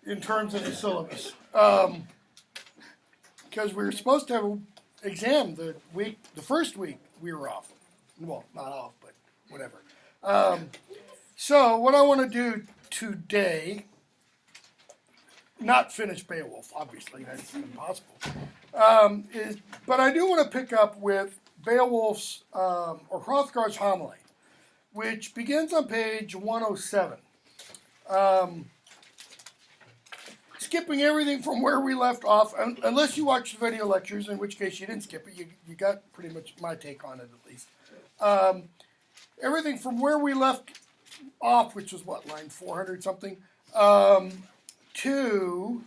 in terms of the syllabus. Because we were supposed to have an exam the first week we were off. Well, not off, but whatever. So what I want to do today, not finish Beowulf, obviously, that's impossible, but I do want to pick up with Beowulf's, or Hrothgar's homily, which begins on page 107. Skipping everything from where we left off, unless you watched the video lectures, in which case you didn't skip it, you got pretty much my take on it at least. Everything from where we left off, which was what, line 400 something, to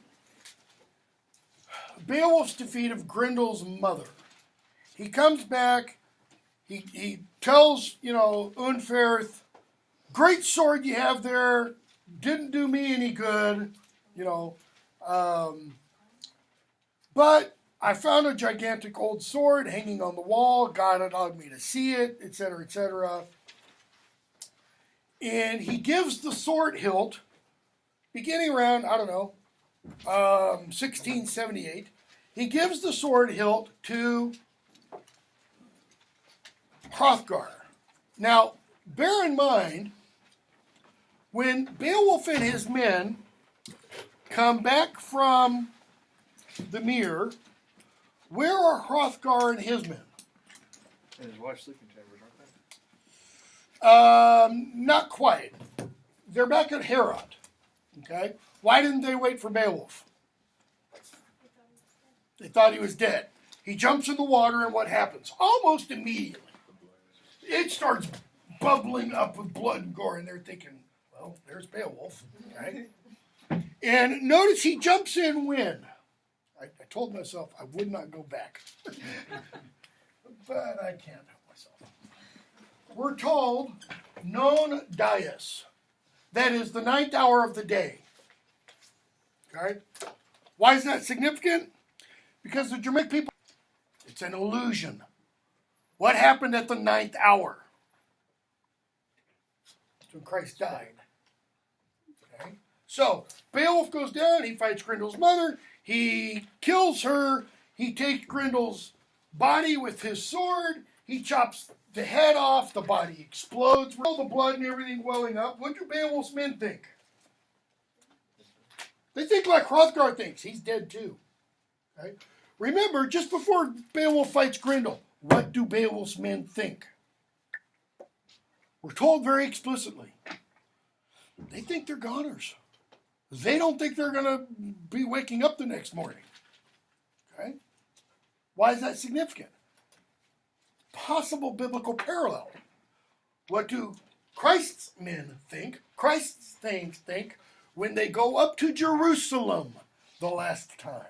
Beowulf's defeat of Grendel's mother. He comes back, he tells, Unferth, great sword you have there, didn't do me any good, but I found a gigantic old sword hanging on the wall. God allowed me to see it, etc., etc. And he gives the sword hilt, beginning around, 1678. He gives the sword hilt to Hrothgar. Now, bear in mind, when Beowulf and his men come back from the mere, where are Hrothgar and his men? In his wife's sleeping chambers, aren't they? Not quite. They're back at Heorot. Okay? Why didn't they wait for Beowulf? They thought he was dead. He jumps in the water, and what happens? Almost immediately, it starts bubbling up with blood and gore, and they're thinking, well, there's Beowulf. Okay? And notice he jumps in when? I told myself I would not go back. But I can't help myself. We're told, non dies. That is the 9th hour of the day. Okay? Why is that significant? Because the Germanic people, it's an illusion. What happened at the 9th hour? That's when Christ died. Okay? So, Beowulf goes down, he fights Grendel's mother, he kills her, he takes Grendel's body with his sword, he chops the head off, the body explodes, all the blood and everything welling up. What do Beowulf's men think? They think like Hrothgar thinks, he's dead too. Okay? Remember, just before Beowulf fights Grendel, what do Beowulf's men think? We're told very explicitly, they think they're goners. They don't think they're going to be waking up the next morning. Okay? Why is that significant? Possible biblical parallel. What do Christ's men think? Christ's things think when they go up to Jerusalem the last time.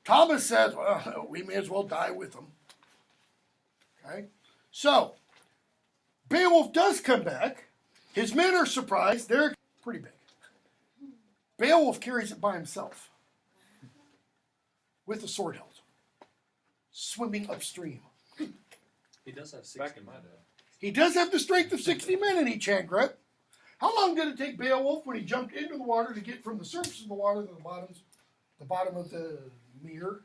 Thomas says, well, we may as well die with them. Okay? So, Beowulf does come back. His men are surprised. They're pretty big. Beowulf carries it by himself with a sword hilt, swimming upstream. He does have 60 men. He does have the strength of 60 men in each hand grip. How long did it take Beowulf when he jumped into the water to get from the surface of the water to the bottom of the mere?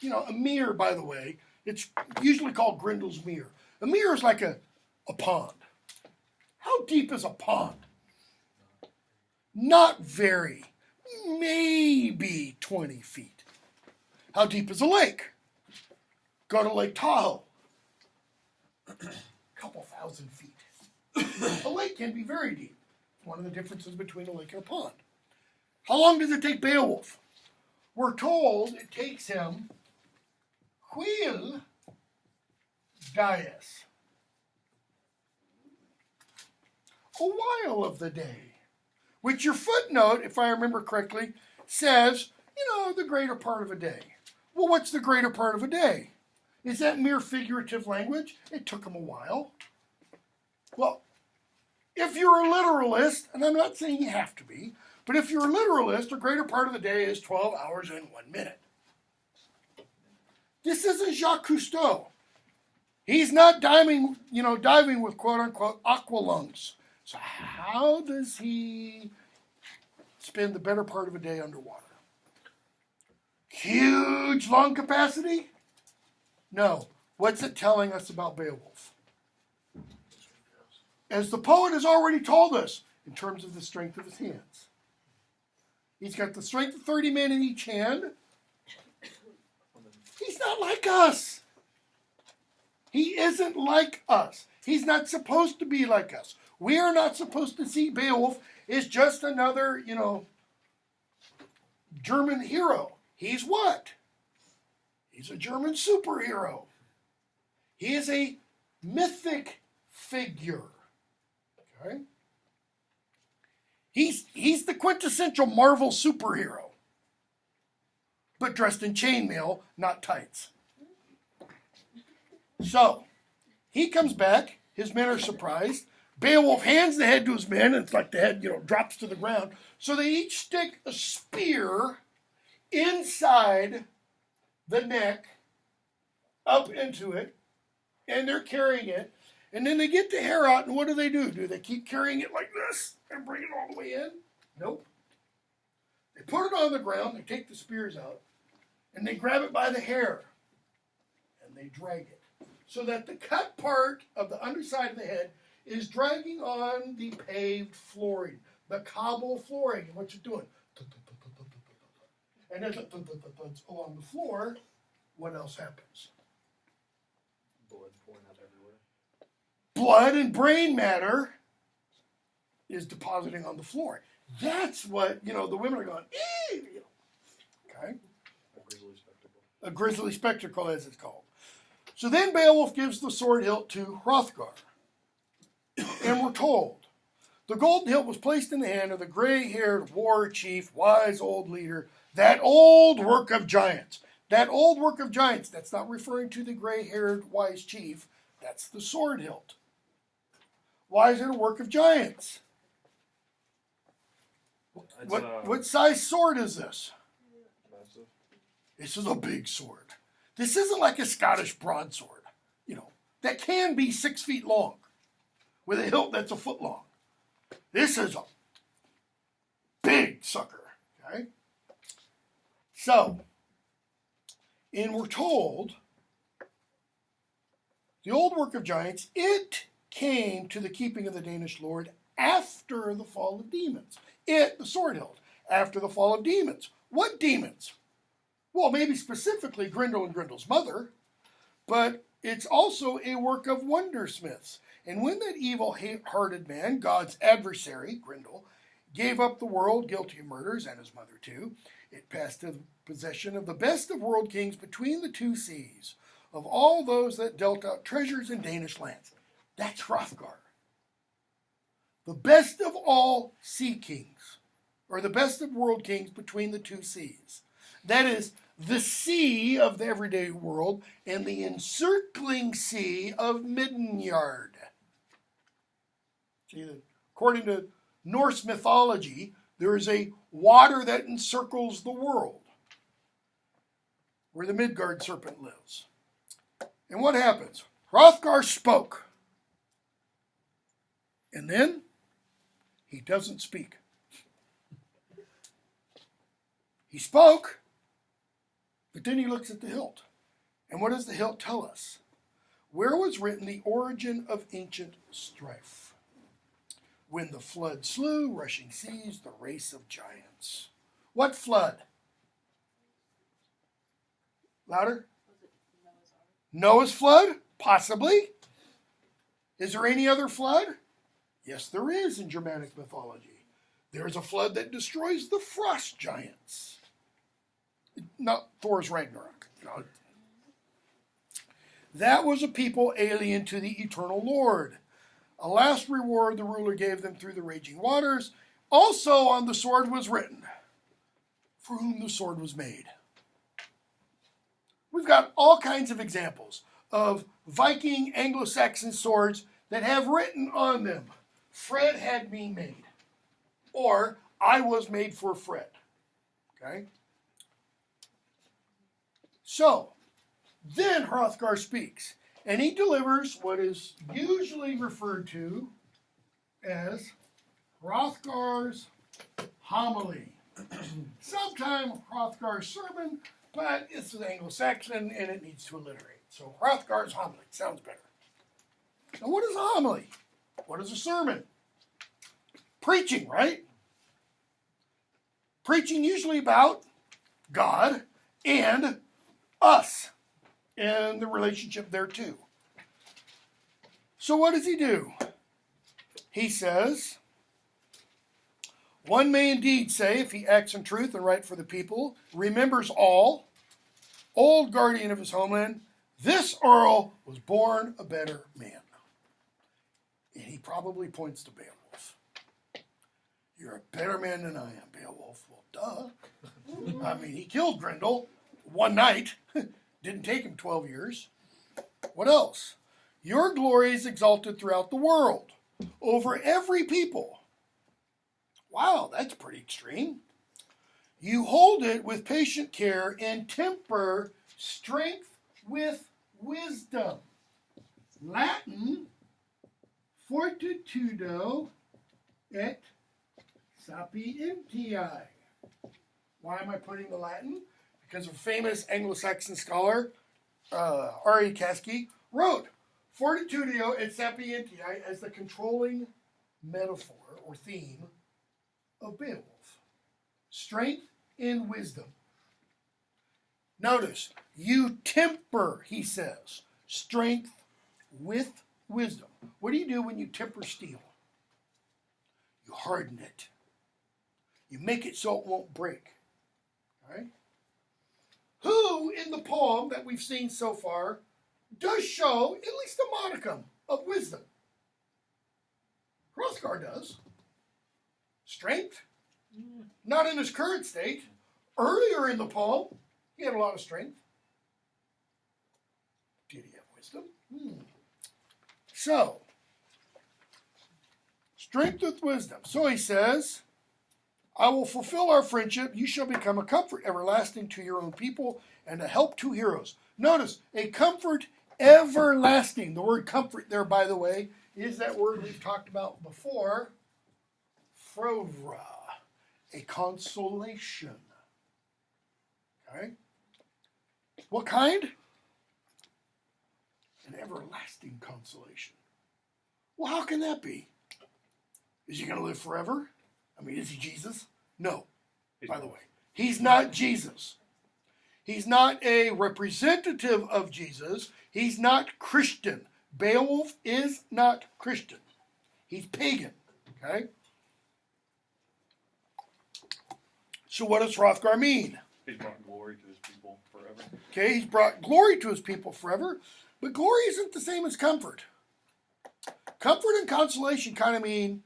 A mere, by the way, it's usually called Grendel's mere. A mere is like a pond. How deep is a pond? Not very. Maybe 20 feet. How deep is a lake? Go to Lake Tahoe. A couple thousand feet. A lake can be very deep. One of the differences between a lake and a pond. How long does it take Beowulf? We're told it takes him whil dies. A while of the day. Which your footnote, if I remember correctly, says, the greater part of a day. Well, what's the greater part of a day? Is that mere figurative language? It took him a while. Well, if you're a literalist, and I'm not saying you have to be, but if you're a literalist, a greater part of the day is 12 hours and 1 minute. This isn't Jacques Cousteau. He's not diving with quote-unquote aqualungs. So how does he spend the better part of a day underwater. Huge lung capacity? No. What's it telling us about Beowulf? As the poet has already told us, in terms of the strength of his hands. He's got the strength of 30 men in each hand. He's not like us. He isn't like us. He's not supposed to be like us. We are not supposed to see Beowulf as just another, German hero. He's what? He's a German superhero. He is a mythic figure. Okay? He's the quintessential Marvel superhero, but dressed in chainmail, not tights. So, he comes back. His men are surprised. Beowulf hands the head to his men, and it's like the head, drops to the ground. So they each stick a spear inside the neck, up into it, and they're carrying it. And then they get the hair out, and what do? Do they keep carrying it like this and bring it all the way in? Nope. They put it on the ground, they take the spears out, and they grab it by the hair, and they drag it. So that the cut part of the underside of the head is dragging on the paved flooring, the cobble flooring. And what you're doing? And as it along the floor, what else happens? Blood's pouring out everywhere. Blood and brain matter is depositing on the floor. That's what, the women are going, ee! Okay? A grisly spectacle. A grisly spectacle, as it's called. So then Beowulf gives the sword hilt to Hrothgar. And we're told, the golden hilt was placed in the hand of the gray-haired war chief, wise old leader, that old work of giants. That old work of giants, that's not referring to the gray-haired wise chief, that's the sword hilt. Why is it a work of giants? What size sword is this? Massive. This is a big sword. This isn't like a Scottish broadsword, that can be 6 feet long with a hilt that's a foot long. This is a big sucker, okay? So, and we're told, the old work of giants, it came to the keeping of the Danish lord after the fall of demons. The sword hilt, after the fall of demons. What demons? Well, maybe specifically Grendel and Grendel's mother, but it's also a work of wondersmiths. And when that evil-hearted man, God's adversary, Grendel, gave up the world, guilty of murders, and his mother too, it passed to the possession of the best of world kings between the two seas, of all those that dealt out treasures in Danish lands. That's Hrothgar. The best of all sea kings, or the best of world kings between the two seas. That is, the sea of the everyday world and the encircling sea of Midgard. See, according to Norse mythology, there is a water that encircles the world, where the Midgard serpent lives. And what happens? Hrothgar spoke. And then he doesn't speak. He spoke, but then he looks at the hilt. And what does the hilt tell us? Where was written the origin of ancient strife? When the flood slew, rushing seas, the race of giants. What flood? Louder? Noah's flood? Possibly. Is there any other flood? Yes, there is in Germanic mythology. There's a flood that destroys the frost giants. Not Thor's Ragnarok. That was a people alien to the eternal Lord. A last reward the ruler gave them through the raging waters. Also on the sword was written, for whom the sword was made. We've got all kinds of examples of Viking Anglo-Saxon swords that have written on them, Fred had me made, or I was made for Fred. Okay? So, then Hrothgar speaks, and he delivers what is usually referred to as Hrothgar's homily. Sometime Hrothgar's sermon, but it's an Anglo-Saxon and it needs to alliterate. So Hrothgar's homily sounds better. And what is a homily? What is a sermon? Preaching, right? Preaching usually about God and us and the relationship there too. So what does he do? He says, one may indeed say, if he acts in truth and right for the people, remembers all, old guardian of his homeland, this Earl was born a better man. And he probably points to Beowulf. You're a better man than I am, Beowulf. Well, duh. I mean, he killed Grendel one night. Didn't take him 12 years. What else? Your glory is exalted throughout the world, over every people. Wow, that's pretty extreme. You hold it with patient care and temper strength with wisdom. Latin, fortitudo et sapientiae. Why am I putting the Latin? Because a famous Anglo-Saxon scholar, R.A. Caskey, wrote fortitudo et sapientiae as the controlling metaphor or theme of Beowulf. Strength and wisdom. Notice, you temper, he says, strength with wisdom. What do you do when you temper steel? You harden it. You make it so it won't break. All right? Who in the poem that we've seen so far does show at least a modicum of wisdom? Hrothgar does. Strength? Not in his current state. Earlier in the poem, he had a lot of strength. Did he have wisdom? So, strength with wisdom. So he says, I will fulfill our friendship. You shall become a comfort everlasting to your own people and a help to heroes. Notice, a comfort everlasting. The word comfort there, by the way, is that word we've talked about before, frovra, a consolation. Okay? What kind? An everlasting consolation. Well, how can that be? Is he going to live forever? I mean, is he Jesus? No, by the way. He's not Jesus. He's not a representative of Jesus. He's not Christian. Beowulf is not Christian. He's pagan. Okay? So what does Hrothgar mean? He's brought glory to his people forever. Okay, he's brought glory to his people forever, but glory isn't the same as comfort. Comfort and consolation kind of mean,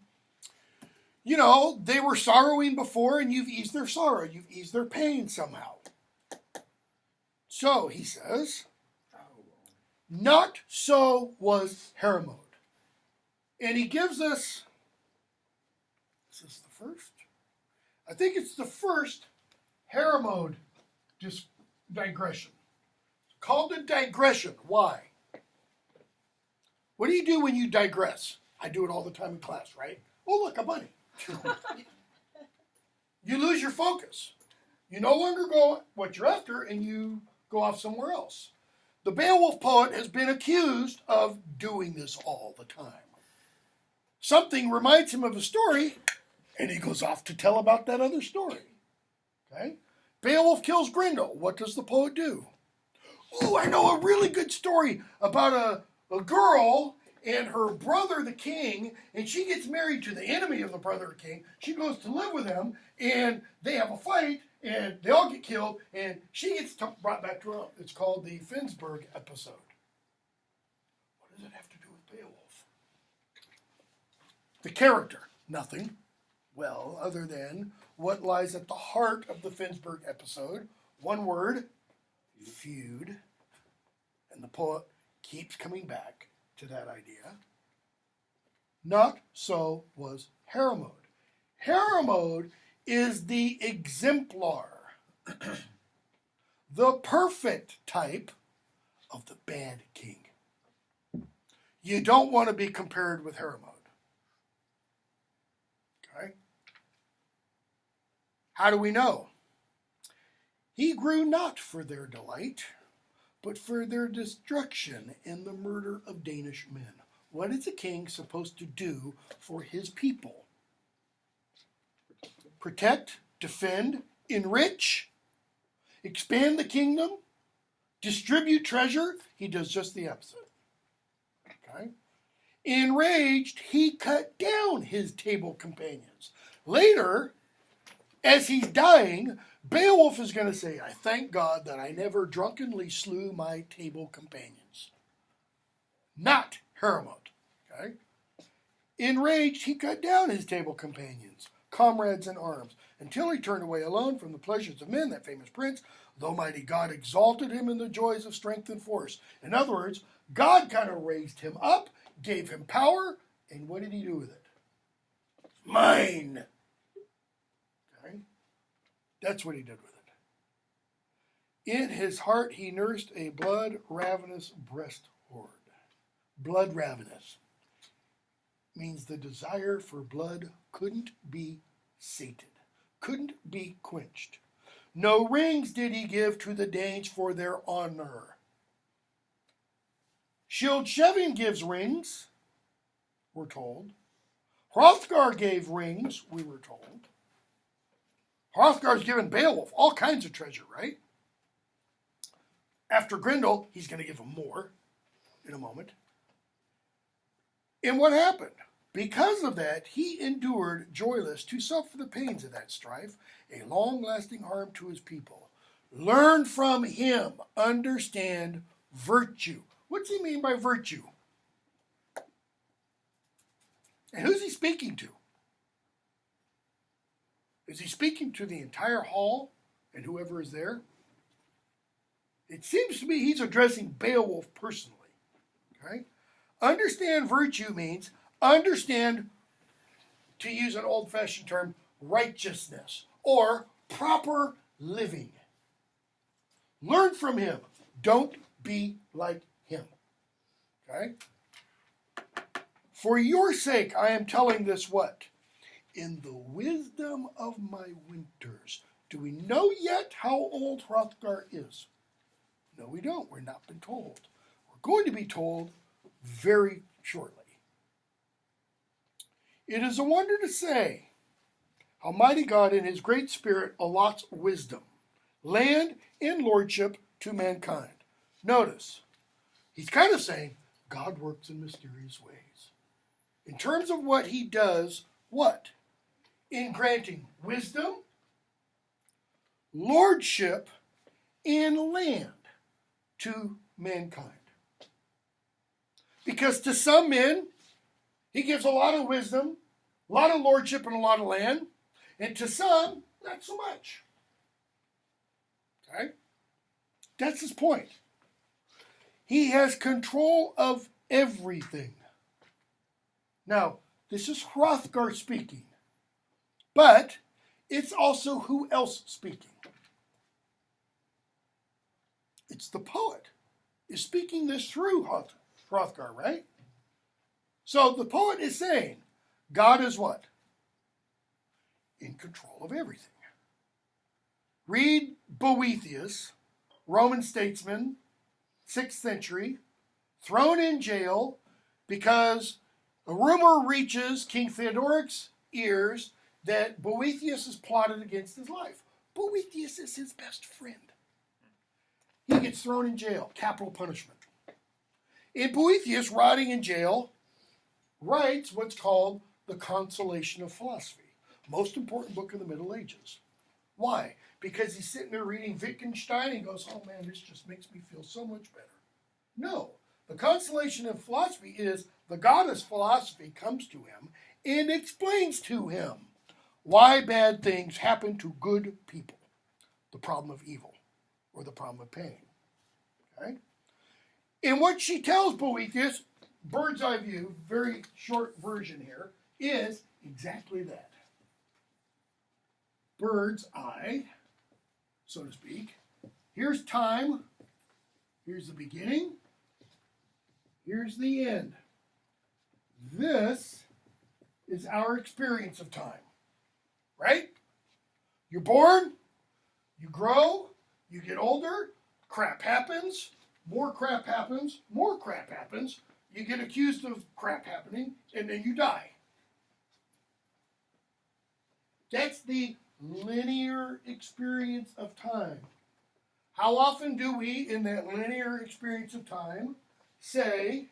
you know, they were sorrowing before and you've eased their sorrow. You've eased their pain somehow. So, he says, not so was Hermod. And he gives us, is this the first? I think it's the first Hermod digression. It's called a digression. Why? What do you do when you digress? I do it all the time in class, right? Oh, look, a bunny. You lose your focus. You no longer go what you're after and you go off somewhere else. The Beowulf poet has been accused of doing this all the time. Something reminds him of a story and he goes off to tell about that other story. Okay? Beowulf kills Grendel. What does the poet do? Ooh, I know a really good story about a girl and her brother, the king, and she gets married to the enemy of the brother, the king. She goes to live with him, and they have a fight, and they all get killed, and she gets brought back to her own. It's called the Finnsburg episode. What does it have to do with Beowulf? The character, nothing. Well, other than what lies at the heart of the Finnsburg episode. One word, feud. And the poet keeps coming back to that idea. Not so was Hermod. Hermod is the exemplar, the perfect type of the bad king. You don't want to be compared with Hermod. Okay? How do we know? He grew not for their delight, but for their destruction in the murder of Danish men. What is a king supposed to do for his people? Protect, defend, enrich, expand the kingdom, distribute treasure. He does just the opposite. Okay? Enraged, he cut down his table companions. Later, as he's dying, Beowulf is going to say, I thank God that I never drunkenly slew my table companions. Not Hermod. Okay? Enraged, he cut down his table companions, comrades in arms, until he turned away alone from the pleasures of men, that famous prince, though mighty God exalted him in the joys of strength and force. In other words, God kind of raised him up, gave him power, and what did he do with it? Mine. Okay? That's what he did with it. In his heart he nursed a blood-ravenous breast hoard. Blood-ravenous means the desire for blood couldn't be sated, couldn't be quenched. No rings did he give to the Danes for their honor. Skjold gives rings, we're told. Hrothgar gave rings, we were told. Hrothgar's given Beowulf all kinds of treasure, right? After Grendel, he's going to give him more in a moment. And what happened? Because of that, he endured joyless to suffer the pains of that strife, a long-lasting harm to his people. Learn from him, understand virtue. What's he mean by virtue? And who's he speaking to? Is he speaking to the entire hall and whoever is there? It seems to me he's addressing Beowulf personally. Okay? Understand virtue means understand, to use an old-fashioned term, righteousness or proper living. Learn from him. Don't be like him. Okay? For your sake, I am telling this what? In the wisdom of my winters. Do we know yet how old Hrothgar is? No, we don't. We're not been told. We're going to be told very shortly. It is a wonder to say how mighty God in his great spirit allots wisdom, land, and lordship to mankind. Notice, he's kind of saying God works in mysterious ways. In terms of what he does, what? In granting wisdom, lordship, and land to mankind. Because to some men, he gives a lot of wisdom, a lot of lordship, and a lot of land. And to some, not so much. Okay? That's his point. He has control of everything. Now, this is Hrothgar speaking. But it's also who else speaking? It's the poet is speaking this through Hrothgar, right? So the poet is saying, God is what? In control of everything. Read Boethius, Roman statesman, 6th century, thrown in jail because a rumor reaches King Theodoric's ears that Boethius has plotted against his life. Boethius is his best friend. He gets thrown in jail, capital punishment. And Boethius, rotting in jail, writes what's called the Consolation of Philosophy, most important book of the Middle Ages. Why? Because he's sitting there reading Wittgenstein and goes, oh man, this just makes me feel so much better. No, the Consolation of Philosophy is the goddess philosophy comes to him and explains to him why bad things happen to good people. The problem of evil or the problem of pain. Okay? And what she tells Boethius, bird's eye view, very short version here, is exactly that. Bird's eye, so to speak. Here's time. Here's the beginning. Here's the end. This is our experience of time. Right? You're born, you grow, you get older, crap happens, more crap happens, more crap happens, you get accused of crap happening, and then you die. That's the linear experience of time. How often do we, in that linear experience of time, say,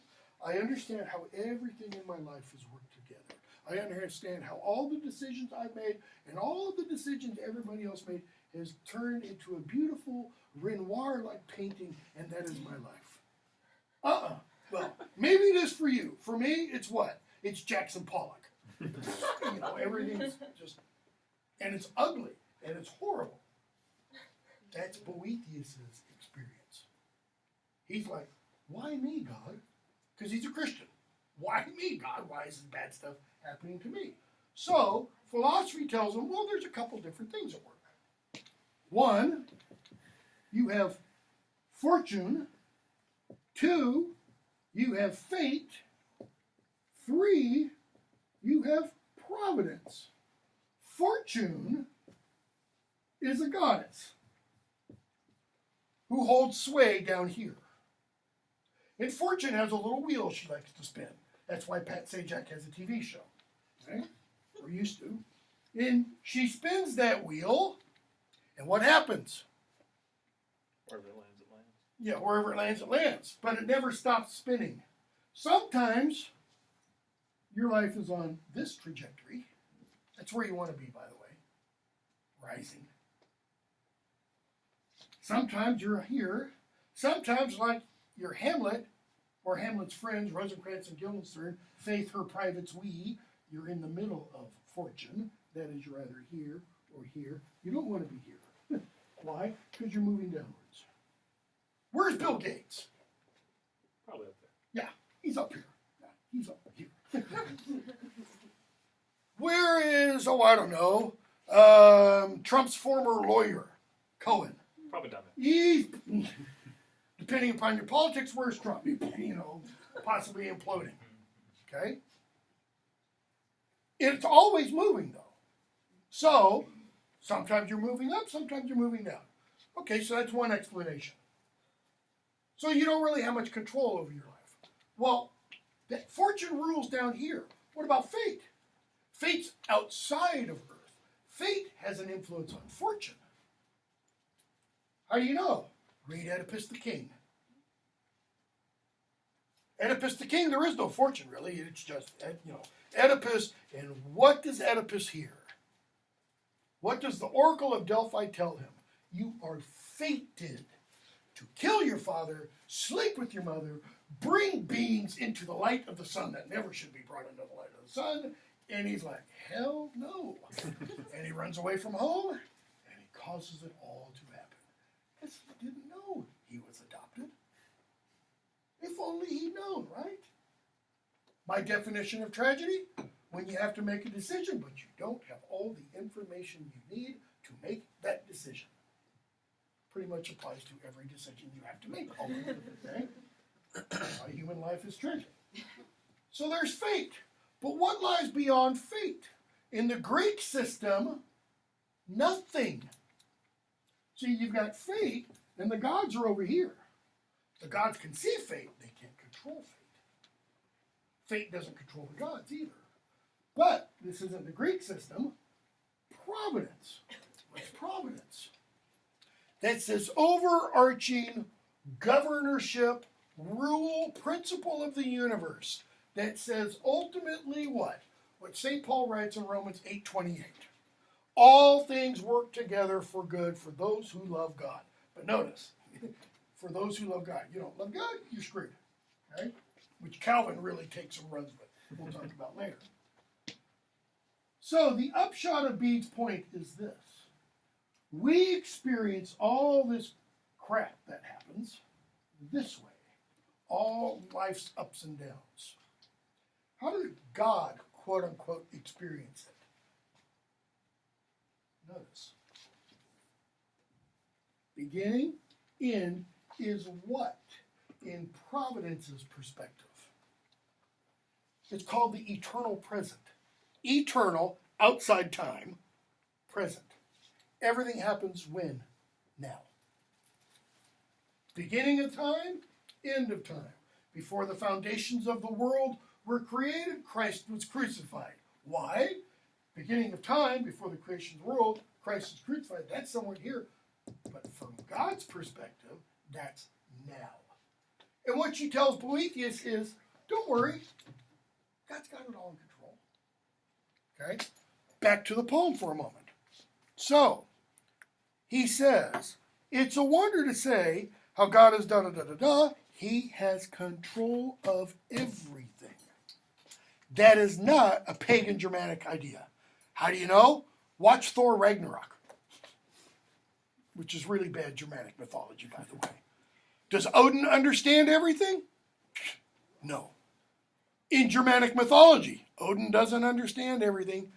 I understand how everything in my life has worked together. I understand how all the decisions I've made and all the decisions everybody else made has turned into a beautiful Renoir-like painting, and that is my life. Well, maybe it is for you. For me, it's what? It's Jackson Pollock. You know, everything's just, and it's ugly, and it's horrible. That's Boethius' experience. He's like, why me, God? Because he's a Christian. Why me, God? Why is this bad stuff happening to me? So, philosophy tells him, well, there's a couple different things at work. One, you have fortune. Two, you have fate. Three, you have providence. Fortune is a goddess who holds sway down here. And Fortune has a little wheel she likes to spin. That's why Pat Sajak has a TV show, right? Or used to. And she spins that wheel, and what happens? Wherever it lands, it lands. Yeah, wherever it lands, it lands. But it never stops spinning. Sometimes your life is on this trajectory. That's where you want to be, by the way. Rising. Sometimes you're here. Sometimes, like you're Hamlet, or Hamlet's friends, Rosencrantz and Guildenstern, Faith, her privates, we, you're in the middle of fortune. That is, you're either here or here. You don't want to be here. Why? Because you're moving downwards. Where's Bill Gates? Probably up there. Yeah, he's up here. Yeah, he's up here. Where is, I don't know, Trump's former lawyer, Cohen? Probably down there. He's, depending upon your politics, where's Trump? You know, possibly imploding. Okay? It's always moving, though. So, sometimes you're moving up, sometimes you're moving down. Okay, so that's one explanation. So you don't really have much control over your life. Well, that fortune rules down here. What about fate? Fate's outside of Earth. Fate has an influence on fortune. How do you know? Read Oedipus the King. Oedipus the King, there is no fortune, really. It's just, you know, Oedipus. And what does Oedipus hear? What does the Oracle of Delphi tell him? You are fated to kill your father, sleep with your mother, bring beings into the light of the sun that never should be brought into the light of the sun. And he's like, hell no. And he runs away from home, and he causes it all to happen. Because he didn't know he was adopted. If only he'd known, right? My definition of tragedy, when you have to make a decision, but you don't have all the information you need to make that decision. Pretty much applies to every decision you have to make. Okay? My human life is tragic. So there's fate. But what lies beyond fate? In the Greek system, nothing. See, you've got fate, and the gods are over here. The gods can see fate, they can't control fate. Fate doesn't control the gods either. But this isn't the Greek system. Providence. What's providence? That's this overarching governorship, rule, principle of the universe that says ultimately what? What St. Paul writes in Romans 8:28. All things work together for good for those who love God. But notice, for those who love God. You don't love God, you're screwed. Okay? Which Calvin really takes and runs with. We'll talk about later. So the upshot of Bede's point is this. We experience all this crap that happens this way. All life's ups and downs. How does God, quote unquote, experience it? Notice. Beginning, end is what? In Providence's perspective. It's called the eternal present. Eternal, outside time, present. Everything happens when? Now. Beginning of time, end of time. Before the foundations of the world were created, Christ was crucified. Why? Beginning of time, before the creation of the world, Christ was crucified. That's somewhere here. But from God's perspective, that's now. And what she tells Boethius is, don't worry, God's got it all in control. Okay? Back to the poem for a moment. So, he says, it's a wonder to say how God has da-da-da-da-da. He has control of everything. That is not a pagan Germanic idea. How do you know? Watch Thor Ragnarok, which is really bad Germanic mythology, by the way. Does Odin understand everything? No. In Germanic mythology, Odin doesn't understand everything.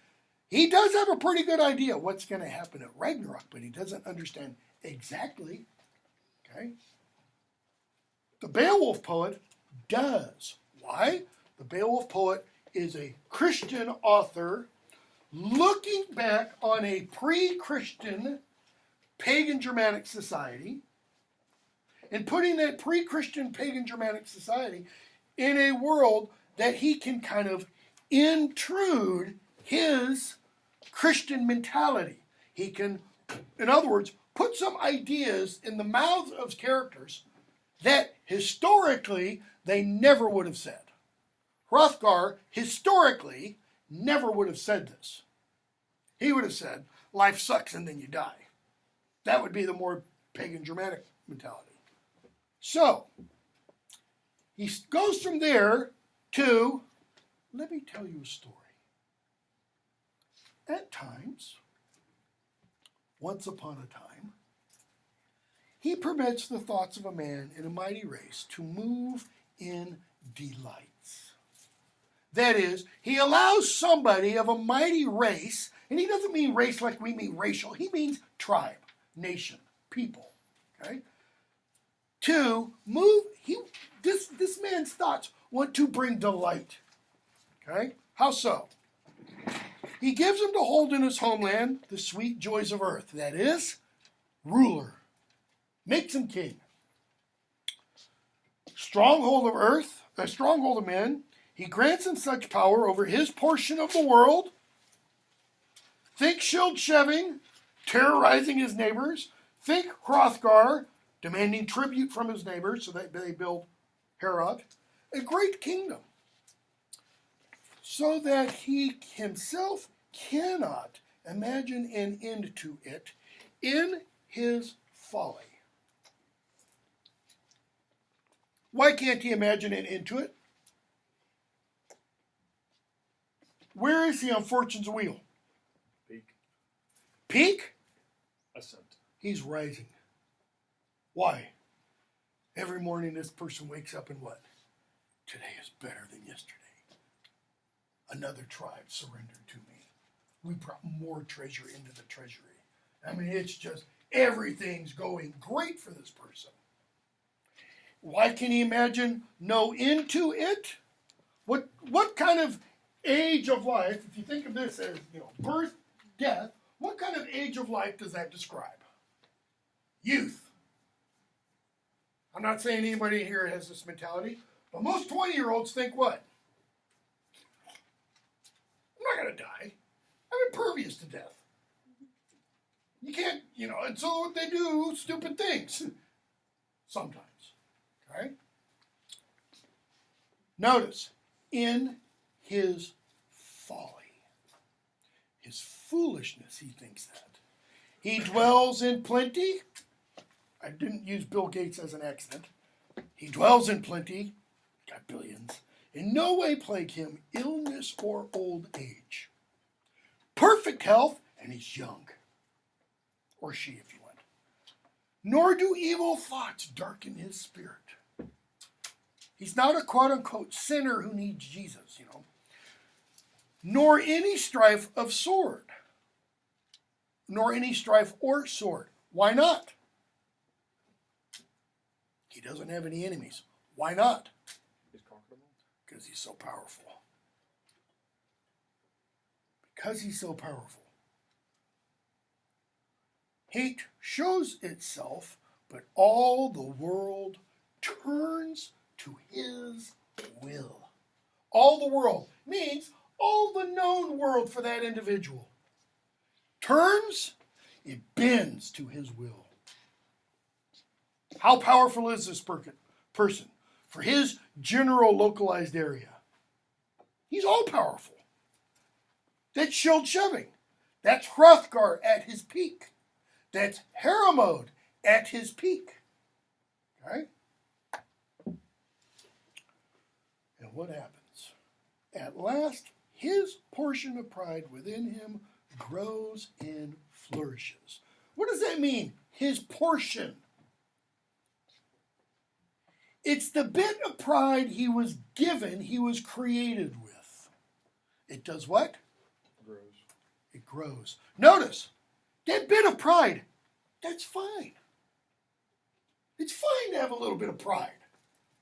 He does have a pretty good idea what's going to happen at Ragnarok, but he doesn't understand exactly. Okay? The Beowulf poet does. Why? The Beowulf poet is a Christian author looking back on a pre-Christian pagan Germanic society and putting that pre-Christian pagan Germanic society in a world that he can kind of intrude his Christian mentality. He can, in other words, put some ideas in the mouths of characters that historically they never would have said. Hrothgar historically never would have said this. He would have said, life sucks and then you die. That would be the more pagan Germanic mentality. So, he goes from there to, let me tell you a story. At times, once upon a time, he permits the thoughts of a man in a mighty race to move in delights. That is, he allows somebody of a mighty race, and he doesn't mean race like we mean racial, he means tribe, nation, people, okay? To move, this man's thoughts want to bring delight, okay? How so? He gives him to hold in his homeland the sweet joys of earth, that is, ruler, makes him king. Stronghold of earth, a stronghold of men, he grants him such power over his portion of the world. Think Scyld-Sheving, terrorizing his neighbors. Think Hrothgar, demanding tribute from his neighbors so that they build Heorot, a great kingdom, so that he himself cannot imagine an end to it in his folly. Why can't he imagine an end to it? Where is he on Fortune's wheel? Peak. Peak? Ascent. He's rising. Why? Every morning this person wakes up and what? Today is better than yesterday. Another tribe surrendered to me. We brought more treasure into the treasury. I mean, it's just, everything's going great for this person. Why can he imagine no end to it? What kind of age of life, if you think of this as, birth, death, what kind of age of life does that describe? Youth. I'm not saying anybody here has this mentality, but most 20-year-olds think what? I'm not going to die. I'm impervious to death. You can't, and so what they do, stupid things. Sometimes. Okay? Notice, in his folly, his foolishness, he thinks that. He dwells in plenty. I didn't use Bill Gates as an accident. He dwells in plenty, got billions. In no way plague him illness or old age. Perfect health, and he's young. Or she, if you want. Nor do evil thoughts darken his spirit. He's not a quote-unquote sinner who needs Jesus, Nor any strife of sword. Nor any strife or sword. Why not? He doesn't have any enemies. Why not? He's conquered them all. Because he's so powerful. Because he's so powerful. Hate shows itself, but all the world turns to his will. All the world means all the known world for that individual. Turns, it bends to his will. How powerful is this person for his general localized area? He's all powerful. That's shield shoving. That's Hrothgar at his peak. That's Hermod at his peak. Okay? And what happens? At last, his portion of pride within him grows and flourishes. What does that mean? His portion. It's the bit of pride he was given, he was created with. It does what? Grows. It grows. Notice, that bit of pride, that's fine. It's fine to have a little bit of pride.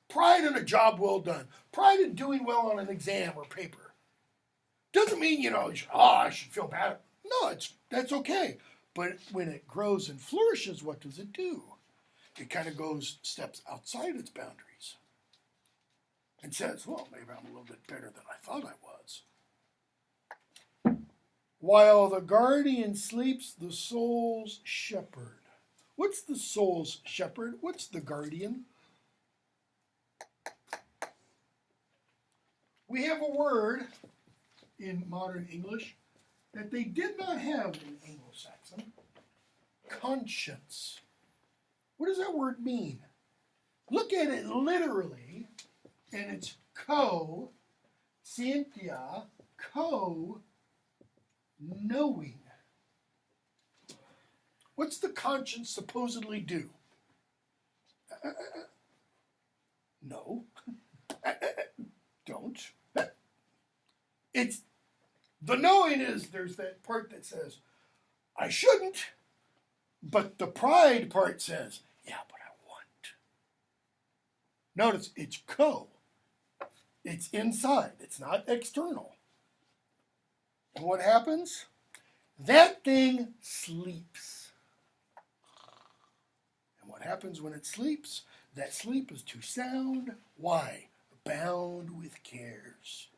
Pride in a job well done. Pride in doing well on an exam or paper. Doesn't mean, I should feel bad. No, that's okay. But when it grows and flourishes, what does it do? It kind of steps outside its boundaries and says, well, maybe I'm a little bit better than I thought I was. While the guardian sleeps, the soul's shepherd. What's the soul's shepherd? What's the guardian? We have a word in modern English that they did not have in Anglo-Saxon. Conscience. What does that word mean? Look at it literally, and it's Cynthia, knowing. What's the conscience supposedly do? No. Don't. It's the knowing is there's that part that says, I shouldn't, but the pride part says, yeah, but I want. Notice it's It's inside. It's not external. And what happens? That thing sleeps. And what happens when it sleeps? That sleep is too sound. Why? Bound with cares.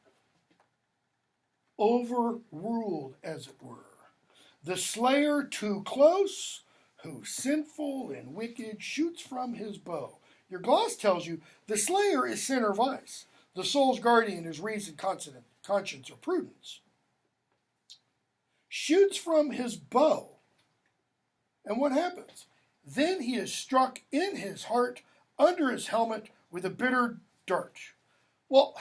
Overruled, as it were. The slayer too close, who sinful and wicked shoots from his bow. Your gloss tells you the slayer is sin or vice. The soul's guardian is reason, conscience, or prudence. Shoots from his bow. And what happens? Then he is struck in his heart, under his helmet, with a bitter dart. Well,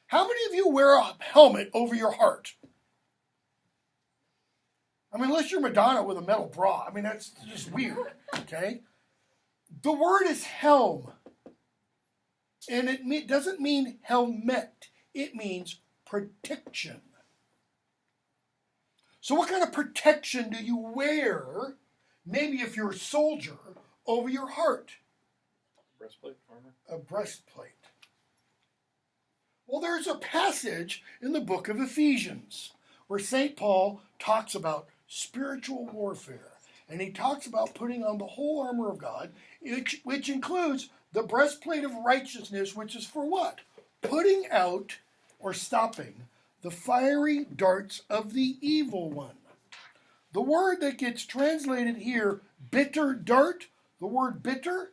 how many of you wear a helmet over your heart? I mean, unless you're Madonna with a metal bra. I mean, that's just weird, okay? The word is helm. And it doesn't mean helmet. It means protection. So what kind of protection do you wear, maybe if you're a soldier, over your heart? Breastplate, armor. A breastplate. Well, there's a passage in the book of Ephesians where St. Paul talks about spiritual warfare. And he talks about putting on the whole armor of God, which includes the breastplate of righteousness, which is for what? Putting out or stopping the fiery darts of the evil one. The word that gets translated here, bitter dart, the word bitter,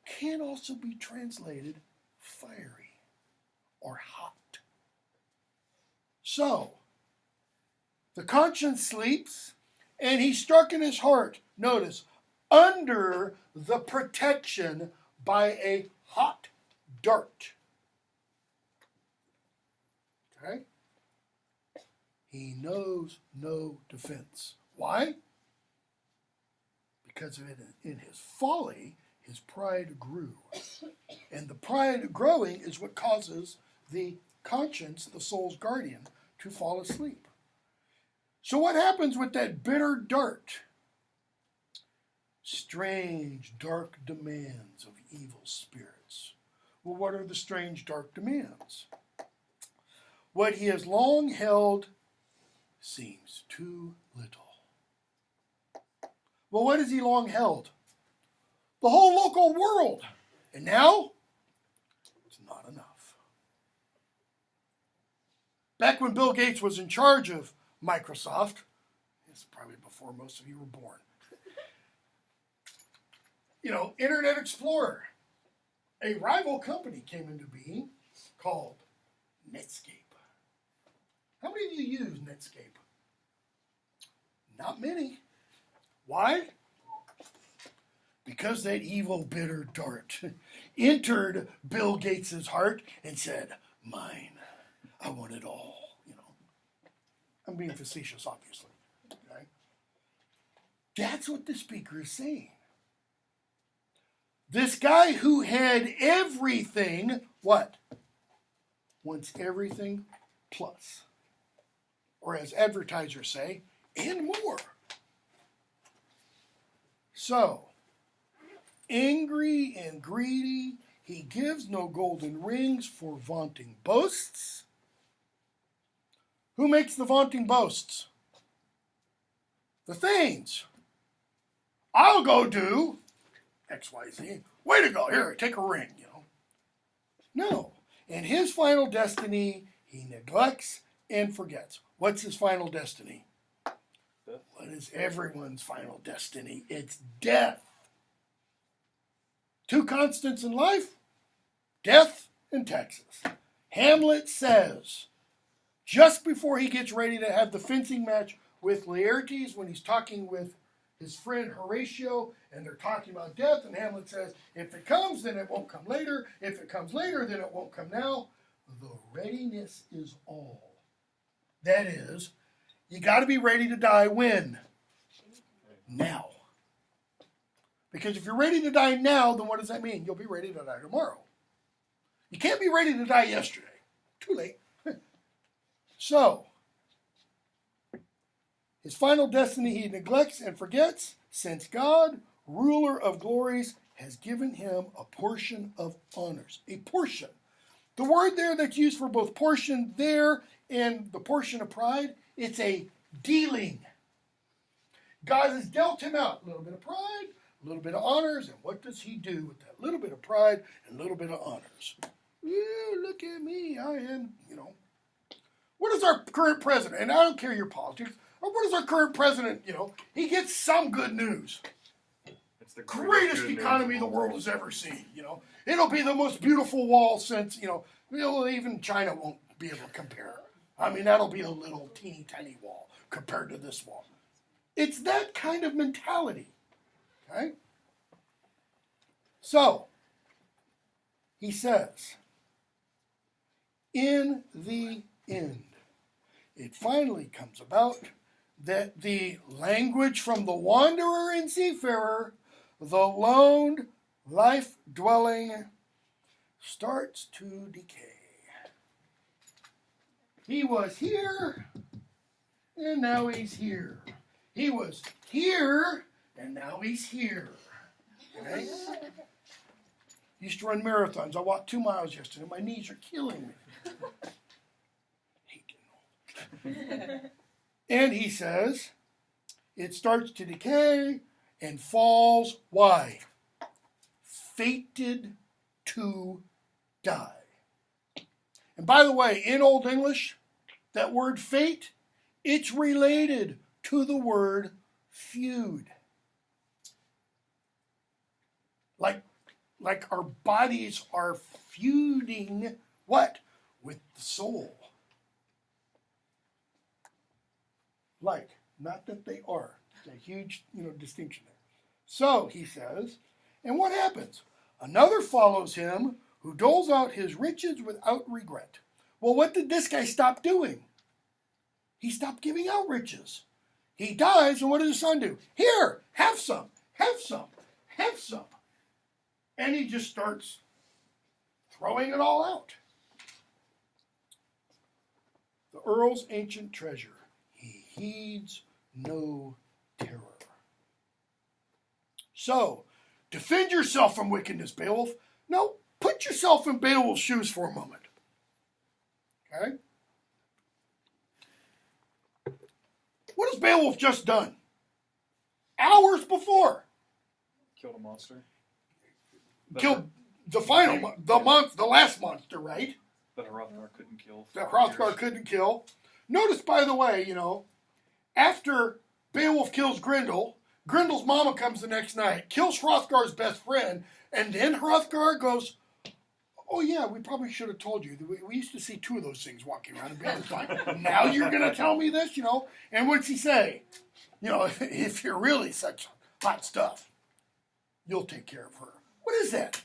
can also be translated fiery or hot. So, the conscience sleeps, and he's struck in his heart, notice, under the protection by a hot dart. Okay? He knows no defense. Why? Because of it, in his folly, his pride grew. And the pride growing is what causes the conscience, the soul's guardian, to fall asleep. So what happens with that bitter dart? Strange, dark demands of evil spirits. Well, what are the strange, dark demands? What he has long held seems too little. Well, what has he long held? The whole local world. And now, it's not enough. Back when Bill Gates was in charge of Microsoft, it's probably before most of you were born. Internet Explorer, a rival company came into being called Netscape. How many of you use Netscape? Not many. Why? Because that evil, bitter dart entered Bill Gates' heart and said, mine. I want it all. I'm being facetious, obviously. Okay? That's what the speaker is saying. This guy who had everything, what? Wants everything plus. Or as advertisers say, and more. So, angry and greedy, he gives no golden rings for vaunting boasts. Who makes the vaunting boasts? The Thanes. I'll go do XYZ. Way to go. Here, take a ring, No. In his final destiny, he neglects and forgets. What's his final destiny? Death. What is everyone's final destiny? It's death. Two constants in life, death and taxes. Hamlet says, just before he gets ready to have the fencing match with Laertes, when he's talking with his friend Horatio, and they're talking about death, and Hamlet says, if it comes, then it won't come later. If it comes later, then it won't come now. The readiness is all. That is, you got to be ready to die when? Now. Because if you're ready to die now, then what does that mean? You'll be ready to die tomorrow. You can't be ready to die yesterday. Too late. So, his final destiny he neglects and forgets, since God, ruler of glories, has given him a portion of honors. A portion. The word there that's used for both portion there and the portion of pride, it's a dealing. God has dealt him out a little bit of pride, a little bit of honors, and what does he do with that little bit of pride and a little bit of honors? Look at me, I am, What is our current president? And I don't care your politics. Or what is our current president, he gets some good news. It's the Greatest economy the world has ever seen, It'll be the most beautiful wall since, even China won't be able to compare. I mean, that'll be a little teeny tiny wall compared to this wall. It's that kind of mentality, okay? So, he says, in the end, it finally comes about that the language from the wanderer and seafarer, the lone, life-dwelling, starts to decay. He was here, and now he's here. He was here, and now he's here. Okay? Used to run marathons. I walked 2 miles yesterday. My knees are killing me. And he says, it starts to decay and falls. Why? Fated to die. And by the way, in Old English, that word fate, it's related to the word feud. Like our bodies are feuding what? With the soul. Not that they are. It's a huge, distinction there. So, he says, and what happens? Another follows him who doles out his riches without regret. Well, what did this guy stop doing? He stopped giving out riches. He dies, and what does his son do? Here, have some, have some, have some. And he just starts throwing it all out. The Earl's ancient treasure. He heeds no terror. So, defend yourself from wickedness, Beowulf. No, put yourself in Beowulf's shoes for a moment. Okay? What has Beowulf just done? hours before. Killed a monster. Killed the last monster, right? That Hrothgar couldn't kill. That Hrothgar couldn't kill. Notice, by the way, after Beowulf kills Grendel, Grendel's mama comes the next night, kills Hrothgar's best friend, and then Hrothgar goes, oh yeah, we probably should have told you. We used to see two of those things walking around and Beowulf's like, now you're going to tell me this, And what's he say? If you're really such hot stuff, you'll take care of her. What is that?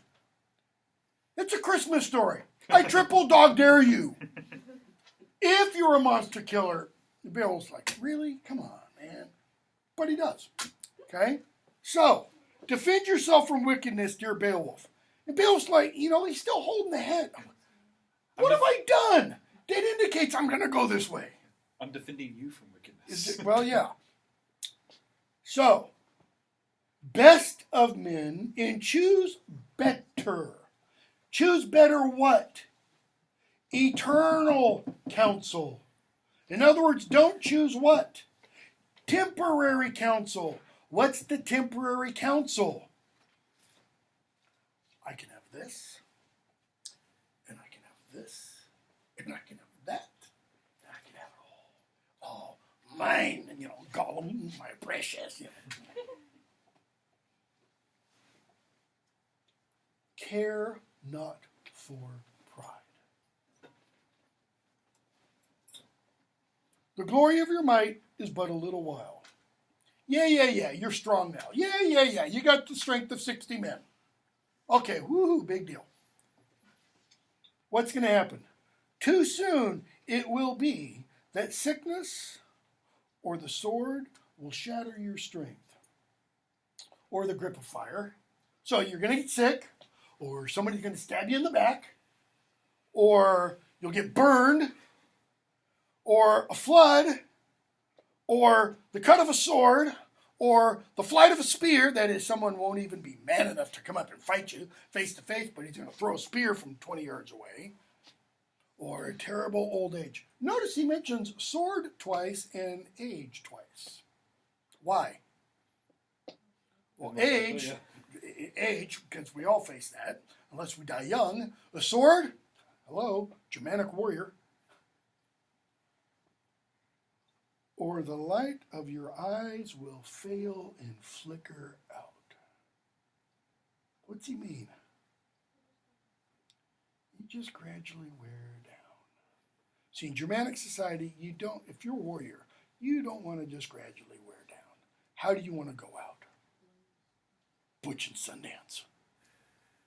It's a Christmas story. I triple dog dare you. If you're a monster killer, Beowulf's like, really? Come on, man. But he does. Okay? So, defend yourself from wickedness, dear Beowulf. And Beowulf's like, he's still holding the head. What have I done? That indicates I'm going to go this way. I'm defending you from wickedness. Well, yeah. So, best of men and choose better. Choose better what? Eternal counsel. In other words, don't choose what? Temporary counsel. What's the temporary counsel? I can have this, and I can have this, and I can have that, and I can have it all mine, and Gollum, my precious. Care not for pride. The glory of your might is but a little while. Yeah, you're strong now. Yeah, you got the strength of 60 men. Okay, woohoo, big deal. What's going to happen? Too soon it will be that sickness or the sword will shatter your strength, or the grip of fire. So you're going to get sick, or somebody's going to stab you in the back, or you'll get burned, or a flood, or the cut of a sword, or the flight of a spear. That is, someone won't even be man enough to come up and fight you face to face, but he's going to throw a spear from 20 yards away. Or a terrible old age. Notice he mentions sword twice and age twice. Why? Well, age, because we all face that, unless we die young. The sword, hello, Germanic warrior. Or the light of your eyes will fail and flicker out. What's he mean? You just gradually wear down. See, in Germanic society, if you're a warrior, you don't want to just gradually wear down. How do you want to go out? Butch and Sundance.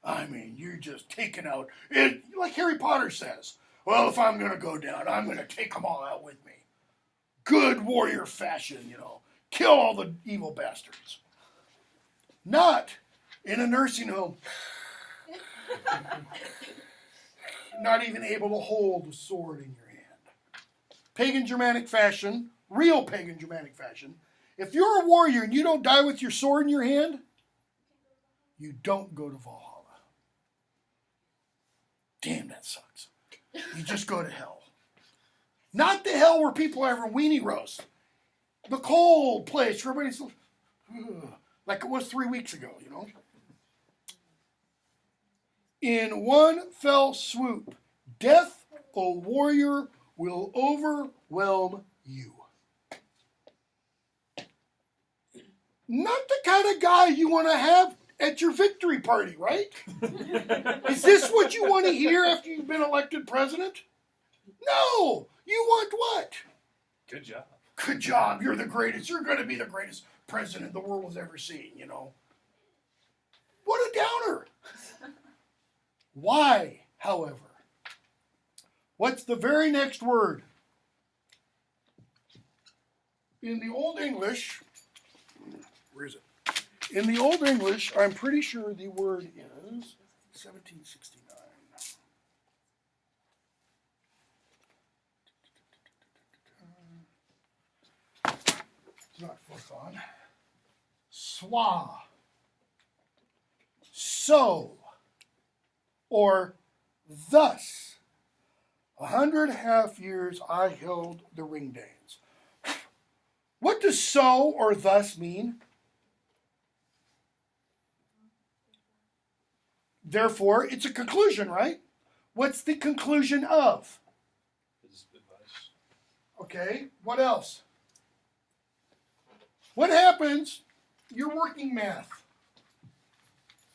I mean, you're just taking out, like Harry Potter says, well, if I'm going to go down, I'm going to take them all out with me. Good warrior fashion, kill all the evil bastards. Not in a nursing home. Not even able to hold a sword in your hand. Pagan Germanic fashion, real pagan Germanic fashion, if you're a warrior and you don't die with your sword in your hand, you don't go to Valhalla. Damn, that sucks. You just go to hell. Not the hell where people are having weenie roast. The cold place where everybody's like it was 3 weeks ago, In one fell swoop, death, O warrior, will overwhelm you. Not the kind of guy you want to have at your victory party, right? Is this what you want to hear after you've been elected president? No! You want what? Good job. Good job. You're the greatest. You're going to be the greatest president the world has ever seen, What a downer. Why, however? What's the very next word? In the Old English, where is it? In the Old English, I'm pretty sure the word is 1769. It's not flipped on. Swa. So. Or thus. 100 half years I held the ring danes. What does so or thus mean? Therefore, it's a conclusion, right? What's the conclusion of? His advice. Okay, what else? What happens? You're working math.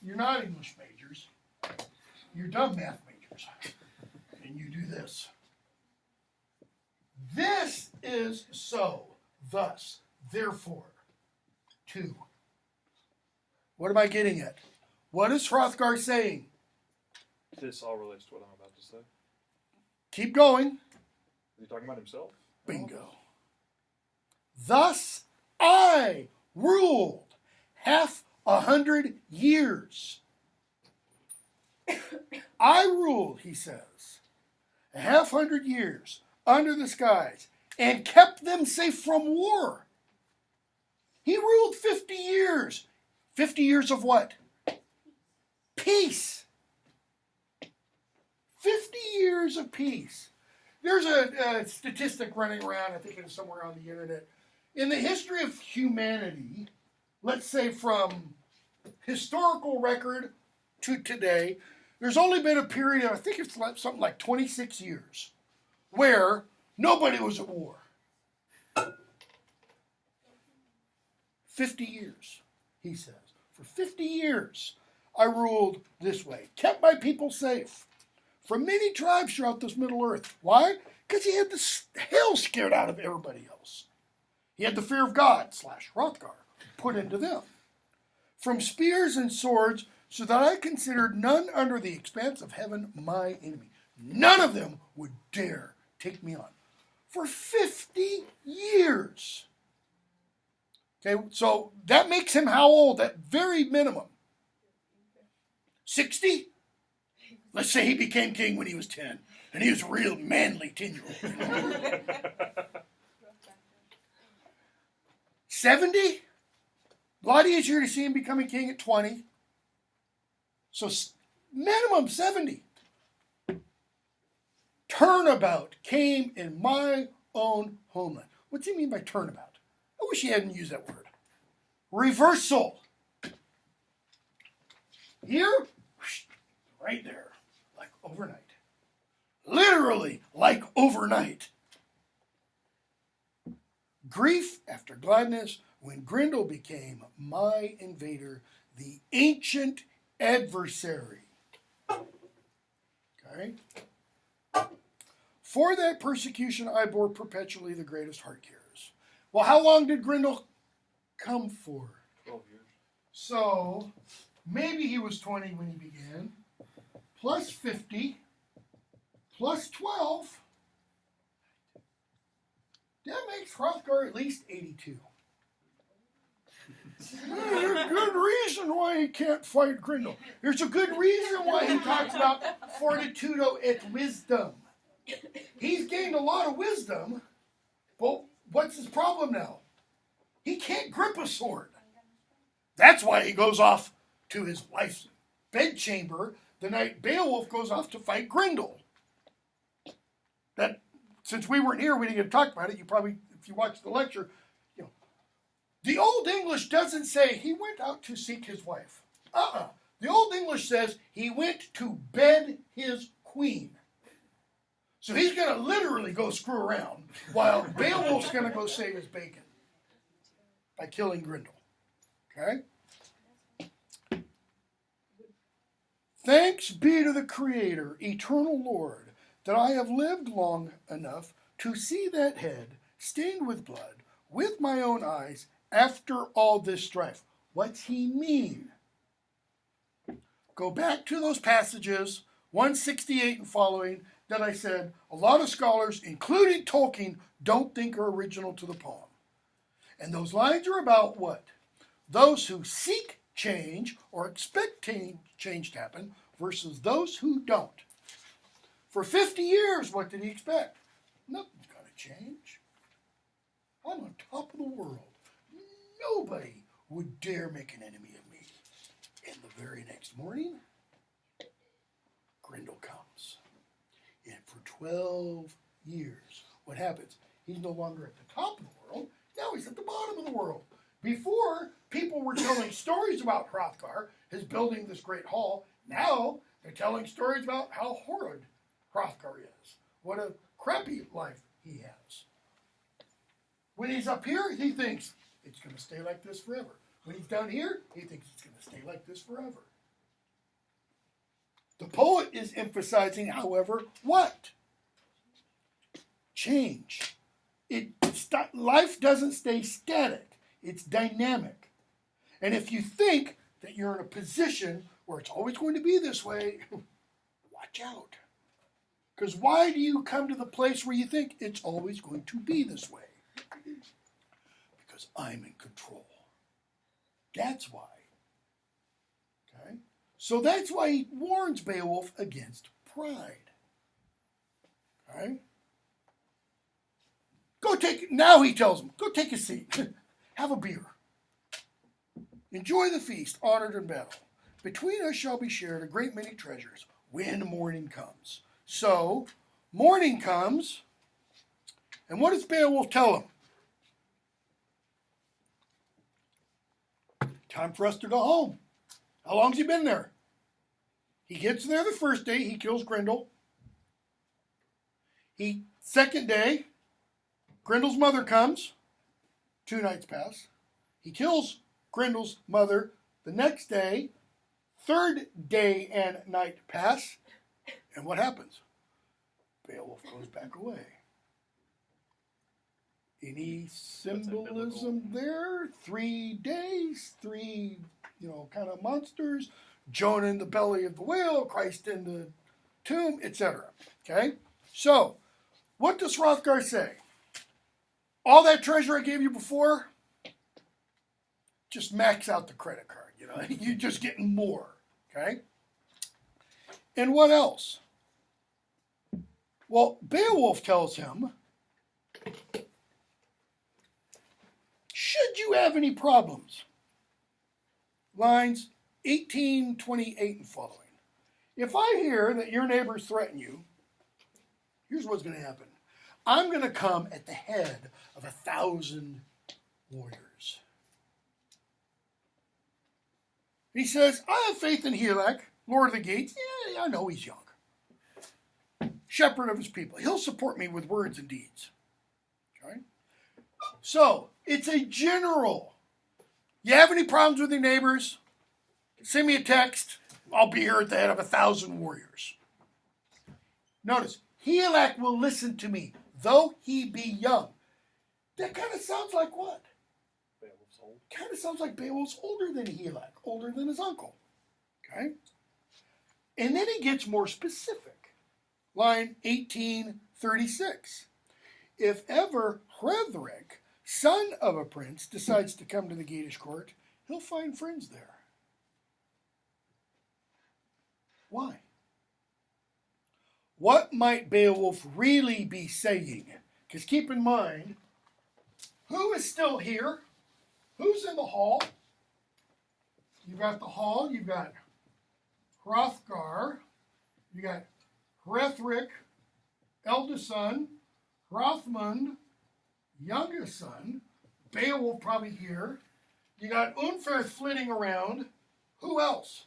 You're not English majors. You're dumb math majors. And you do this. This is so, thus, therefore, to. What am I getting at? What is Hrothgar saying? This all relates to what I'm about to say. Keep going. Is he talking about himself? Bingo. Thus I ruled 100 years. I ruled, he says, 100 years under the skies and kept them safe from war. He ruled 50 years. 50 years of what? Peace. 50 years of peace. There's a statistic running around, I think it is somewhere on the internet. In the history of humanity, let's say from historical record to today, there's only been a period of, I think it's something like 26 years, where nobody was at war. 50 years, he says. For 50 years, I ruled this way, kept my people safe from many tribes throughout this Middle Earth. Why? Because he had the hell scared out of everybody else. He had the fear of God, / Hrothgar, put into them. From spears and swords, so that I considered none under the expanse of heaven my enemy. None of them would dare take me on. For 50 years. Okay, so that makes him how old at very minimum? 60? Let's say he became king when he was 10, and he was a real manly 10-year-old. 70? A lot easier to see him becoming king at 20. So minimum 70. Turnabout came in my own homeland. What's he mean by turnabout? I wish he hadn't used that word. Reversal. Here, right there, like overnight. Literally, like overnight. Grief after gladness when Grendel became my invader, the ancient adversary. Okay? For that persecution I bore perpetually the greatest heart cares. Well, how long did Grendel come for? 12 years. So, maybe he was 20 when he began, plus 50, plus 12. That makes Hrothgar at least 82. There's a good reason why he can't fight Grendel. There's a good reason why he talks about fortitudo et wisdom. He's gained a lot of wisdom, but what's his problem now? He can't grip a sword. That's why he goes off to his wife's bedchamber the night Beowulf goes off to fight Grendel. That, since we weren't here, we didn't get to talk about it. You probably, if you watched the lecture, you know, the Old English doesn't say he went out to seek his wife. The Old English says he went to bed his queen. So he's going to literally go screw around while Beowulf's going to go save his bacon by killing Grendel. Okay? Thanks be to the Creator, eternal Lord, that I have lived long enough to see that head stained with blood with my own eyes after all this strife. What's he mean? Go back to those passages, 168 and following, that I said a lot of scholars, including Tolkien, don't think are original to the poem. And those lines are about what? Those who seek change or expect change to happen versus those who don't. For 50 years, what did he expect? Nothing's going to change. I'm on top of the world. Nobody would dare make an enemy of me. And the very next morning, Grendel comes. And for 12 years, what happens? He's no longer at the top of the world. Now he's at the bottom of the world. Before, people were telling stories about Hrothgar, his building this great hall. Now they're telling stories about how horrid Hrothgar is. What a crappy life he has. When he's up here, he thinks it's going to stay like this forever. When he's down here, he thinks it's going to stay like this forever. The poet is emphasizing, however, what? Change. Life doesn't stay static. It's dynamic. And if you think that you're in a position where it's always going to be this way, watch out. Because why do you come to the place where you think it's always going to be this way? Because I'm in control. That's why. Okay? So that's why he warns Beowulf against pride. Okay? Now he tells him, go take a seat. Have a beer. Enjoy the feast, honored in battle. Between us shall be shared a great many treasures when morning comes. So, morning comes, and what does Beowulf tell him? Time for us to go home. How long's he been there? He gets there the first day, he kills Grendel. Second day, Grendel's mother comes. 2 nights pass. He kills Grendel's mother the next day. Third day and night pass. And what happens? Beowulf goes back away. Any symbolism there? 3 days, 3, kind of monsters. Jonah in the belly of the whale, Christ in the tomb, etc. Okay? So, what does Hrothgar say? All that treasure I gave you before, just max out the credit card. You're just getting more. Okay? And what else? Well, Beowulf tells him, should you have any problems, lines 18, 28 and following. If I hear that your neighbors threaten you, here's what's going to happen. I'm going to come at the head of 1,000 warriors. He says, I have faith in Helak, Lord of the Gates. Yeah, I know he's young. Shepherd of his people. He'll support me with words and deeds. Okay? So, it's a general. You have any problems with your neighbors? Send me a text. I'll be here at the head of 1,000 warriors. Notice, Helak will listen to me, though he be young. That kind of sounds like what? Beowulf's old. Kind of sounds like Beowulf's older than Helak, older than his uncle. Okay? And then he gets more specific. Line 1836. If ever Hrethric, son of a prince, decides to come to the Geatish court, he'll find friends there. Why? What might Beowulf really be saying? Because keep in mind, who is still here? Who's in the hall? You've got the hall, you've got Hrothgar, you got Hrethric, eldest son, Hrothmund, youngest son, Beowulf probably here. You got Unferth flitting around. Who else?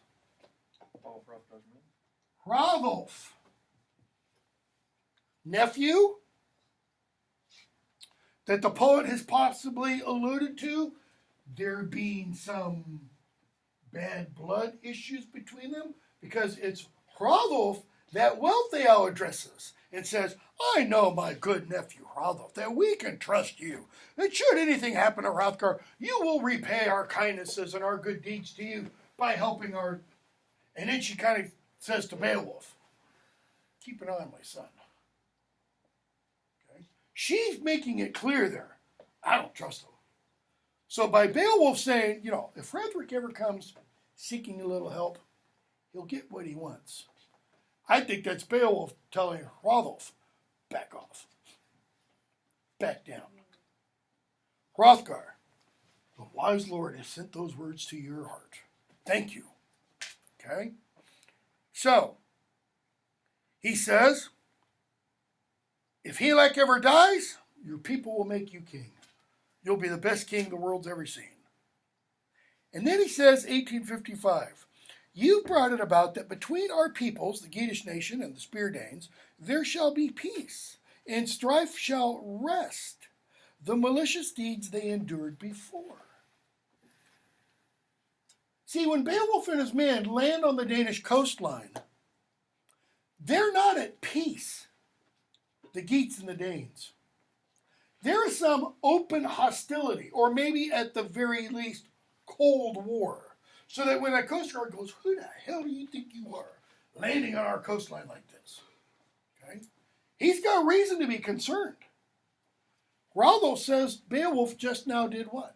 All Hrothgar's men. Hrothulf. Nephew? That the poet has possibly alluded to, there being some bad blood issues between them, because it's Hrothulf that Wealhtheow addresses and says, I know, my good nephew Hrothulf, that we can trust you. That should anything happen to Hrothgar, you will repay our kindnesses and our good deeds to you by helping our... And then she kind of says to Beowulf, keep an eye on my son. Okay? She's making it clear there, I don't trust him. So by Beowulf saying, if Hrethric ever comes seeking a little help, he'll get what he wants. I think that's Beowulf telling Hrothulf, back off. Back down. Hrothgar, the wise Lord has sent those words to your heart. Thank you. Okay? So, he says, if Helak ever dies, your people will make you king. You'll be the best king the world's ever seen. And then he says, 1855, You brought it about that between our peoples, the Geatish nation and the Spear Danes, there shall be peace, and strife shall rest the malicious deeds they endured before. See, when Beowulf and his men land on the Danish coastline, they're not at peace, the Geats and the Danes. There is some open hostility, or maybe at the very least, Cold War. So that when a Coast Guard goes, who the hell do you think you are landing on our coastline like this? Okay? He's got reason to be concerned. Rollo says Beowulf just now did what?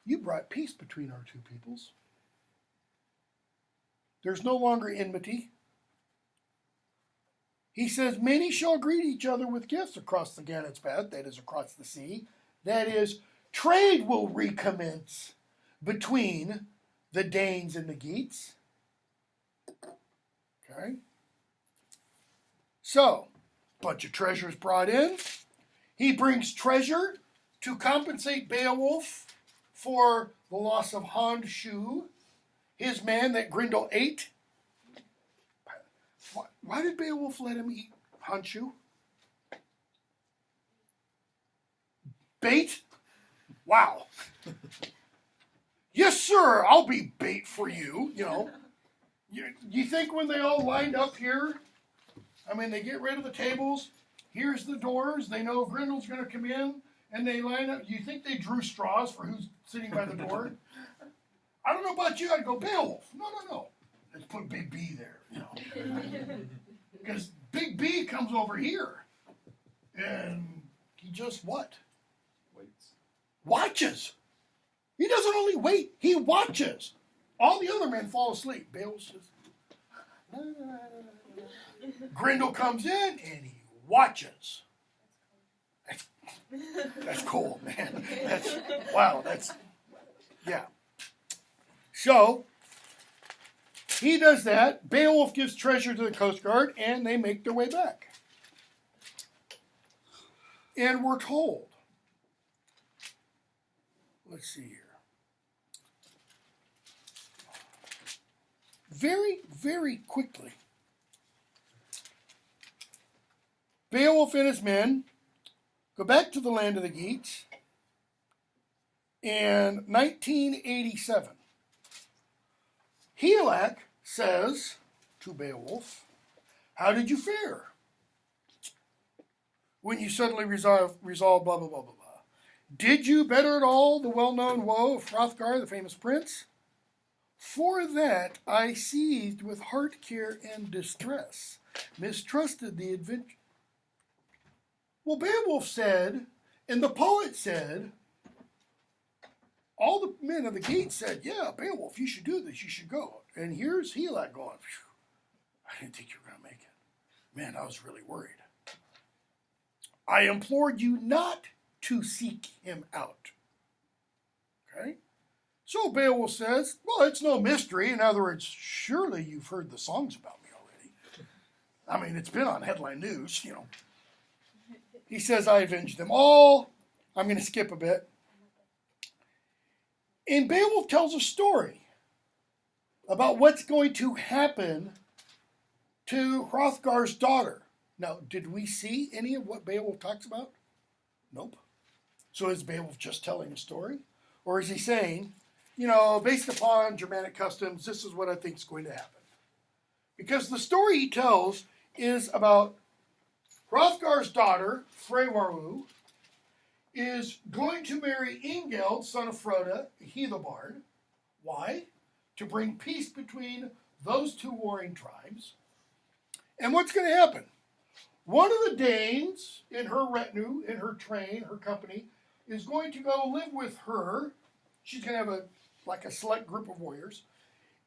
You brought peace between our two peoples. There's no longer enmity. He says, many shall greet each other with gifts across the Gannett's path, that is, across the sea. That is, trade will recommence between the Danes and the Geats. Okay? So, bunch of treasures brought in. He brings treasure to compensate Beowulf for the loss of Honshu, his man that Grendel ate. Why did Beowulf let him eat Honshu? Bait? Wow. Yes, sir, I'll be bait for you, you know. You think when they all lined up here, I mean, they get rid of the tables, here's the doors, they know Grendel's going to come in, and they line up. You think they drew straws for who's sitting by the door? I don't know about you, I'd go, Beowulf. No. Let's put Big B there, you know. Because Big B comes over here, and he just what? Waits. Watches. He doesn't only wait, he watches. All the other men fall asleep. Beowulf says, Grendel comes in, and he watches. That's cool, man. Yeah. So, he does that. Beowulf gives treasure to the Coast Guard, and they make their way back. And we're told, let's see here. Very, very quickly, Beowulf and his men go back to the land of the Geats in 1987. Helak says to Beowulf, how did you fare when you suddenly resolved blah, blah, blah, blah, blah? Did you better at all the well-known woe of Hrothgar, the famous prince? For that I seethed with heart care and distress, mistrusted the adventure. Well, Beowulf said, and the poet said, all the men of the Geats said, yeah, Beowulf, you should do this, you should go. And here's Helak going, I didn't think you were going to make it. Man, I was really worried. I implored you not to seek him out. Okay? So Beowulf says, well, it's no mystery. In other words, surely you've heard the songs about me already. I mean, it's been on headline news, you know. He says, I avenged them all. I'm going to skip a bit. And Beowulf tells a story about what's going to happen to Hrothgar's daughter. Now, did we see any of what Beowulf talks about? Nope. So is Beowulf just telling a story? Or is he saying, you know, based upon Germanic customs, this is what I think is going to happen? Because the story he tells is about Hrothgar's daughter, Freywaru, is going to marry ENGL, son of Froda, Heathobard. Why? To bring peace between those two warring tribes. And what's going to happen? One of the Danes in her retinue, in her train, her company, is going to go live with her. She's going to have a select group of warriors.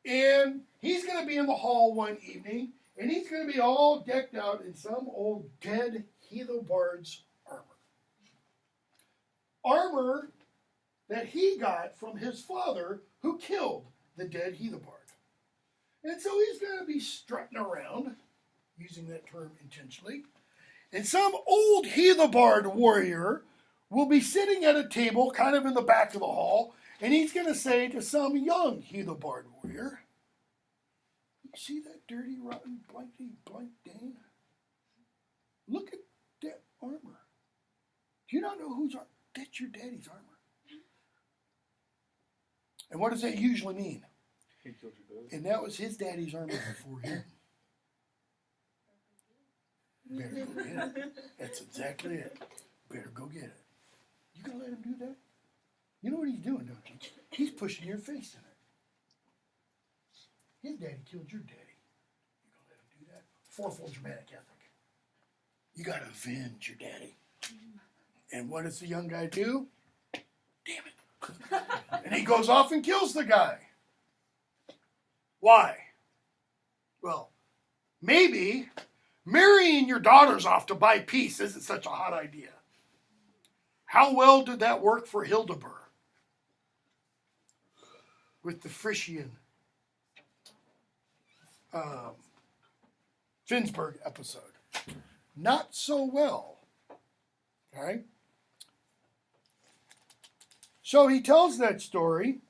And he's going to be in the hall one evening, and he's going to be all decked out in some old dead Heathobard's armor. Armor that he got from his father, who killed the dead Heathobard. And so he's going to be strutting around, using that term intentionally, and some old Heathobard warrior will be sitting at a table kind of in the back of the hall, And he's going to say to some young Heathobard warrior, you see that dirty, rotten, blankety, blank Dane? Look at that armor. Do you not know whose armor? That's your daddy's armor. And what does that usually mean? He killed your dad. And that was his daddy's armor before him. Better go get it. That's exactly it. Better go get it. You gonna let him do that? You know what he's doing, don't you? He's pushing your face in it. His daddy killed your daddy. You gonna let him do that? Fourfold dramatic ethic. You gotta avenge your daddy. And what does the young guy do? Damn it. And he goes off and kills the guy. Why? Well, maybe marrying your daughters off to buy peace isn't such a hot idea. How well did that work for Hildebert with the Frisian Finnsburg episode? Not so well. Okay? So he tells that story,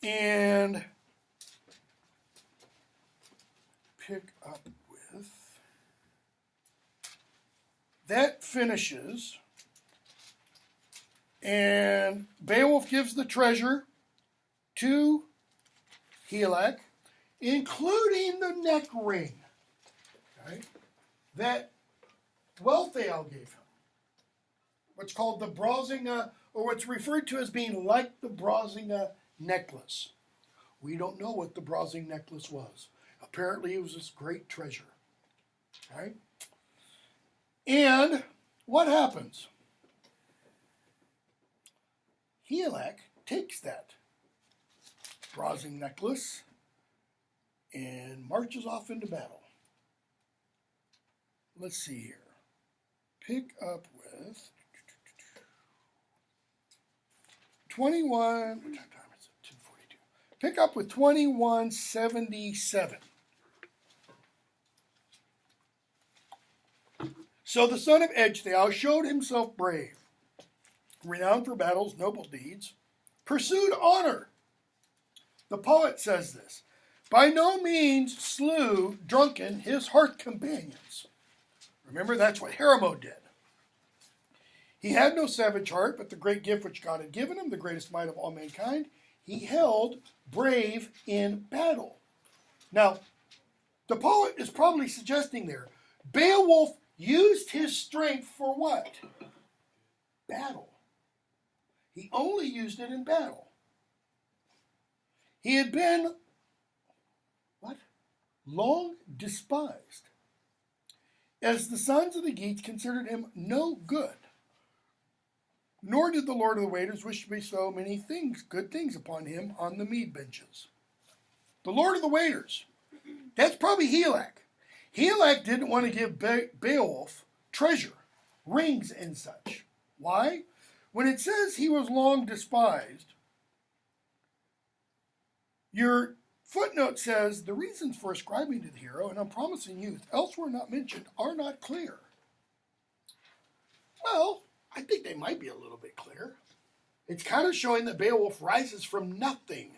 and pick up with, that finishes, and Beowulf gives the treasure to Helac, including the neck ring, okay, that Wealhtheow gave him. What's called the Brosinga, or what's referred to as being like the Brosinga necklace. We don't know what the Brosing necklace was. Apparently it was this great treasure. Right? And what happens? Helac takes that Brosing necklace and marches off into battle. Let's see here. Pick up with 21, what time is it? 2:42. Pick up with 2177. So the son of Ecgtheow showed himself brave, renowned for battles, noble deeds, pursued honor. The poet says this, by no means slew drunken his hearth companions. Remember, that's what Hermod did. He had no savage heart, but the great gift which God had given him, the greatest might of all mankind, he held brave in battle. Now, the poet is probably suggesting there, Beowulf used his strength for what? Battle. He only used it in battle. He had been, what? Long despised, as the sons of the Geats considered him no good. Nor did the Lord of the Waiters wish to bestow many things, good things upon him on the mead benches. The Lord of the Waiters, that's probably Helac. Helac didn't want to give Beowulf treasure, rings and such. Why? When it says he was long despised, your footnote says the reasons for ascribing to the hero and unpromising youth, elsewhere not mentioned, are not clear. Well, I think they might be a little bit clear. It's kind of showing that Beowulf rises from nothing.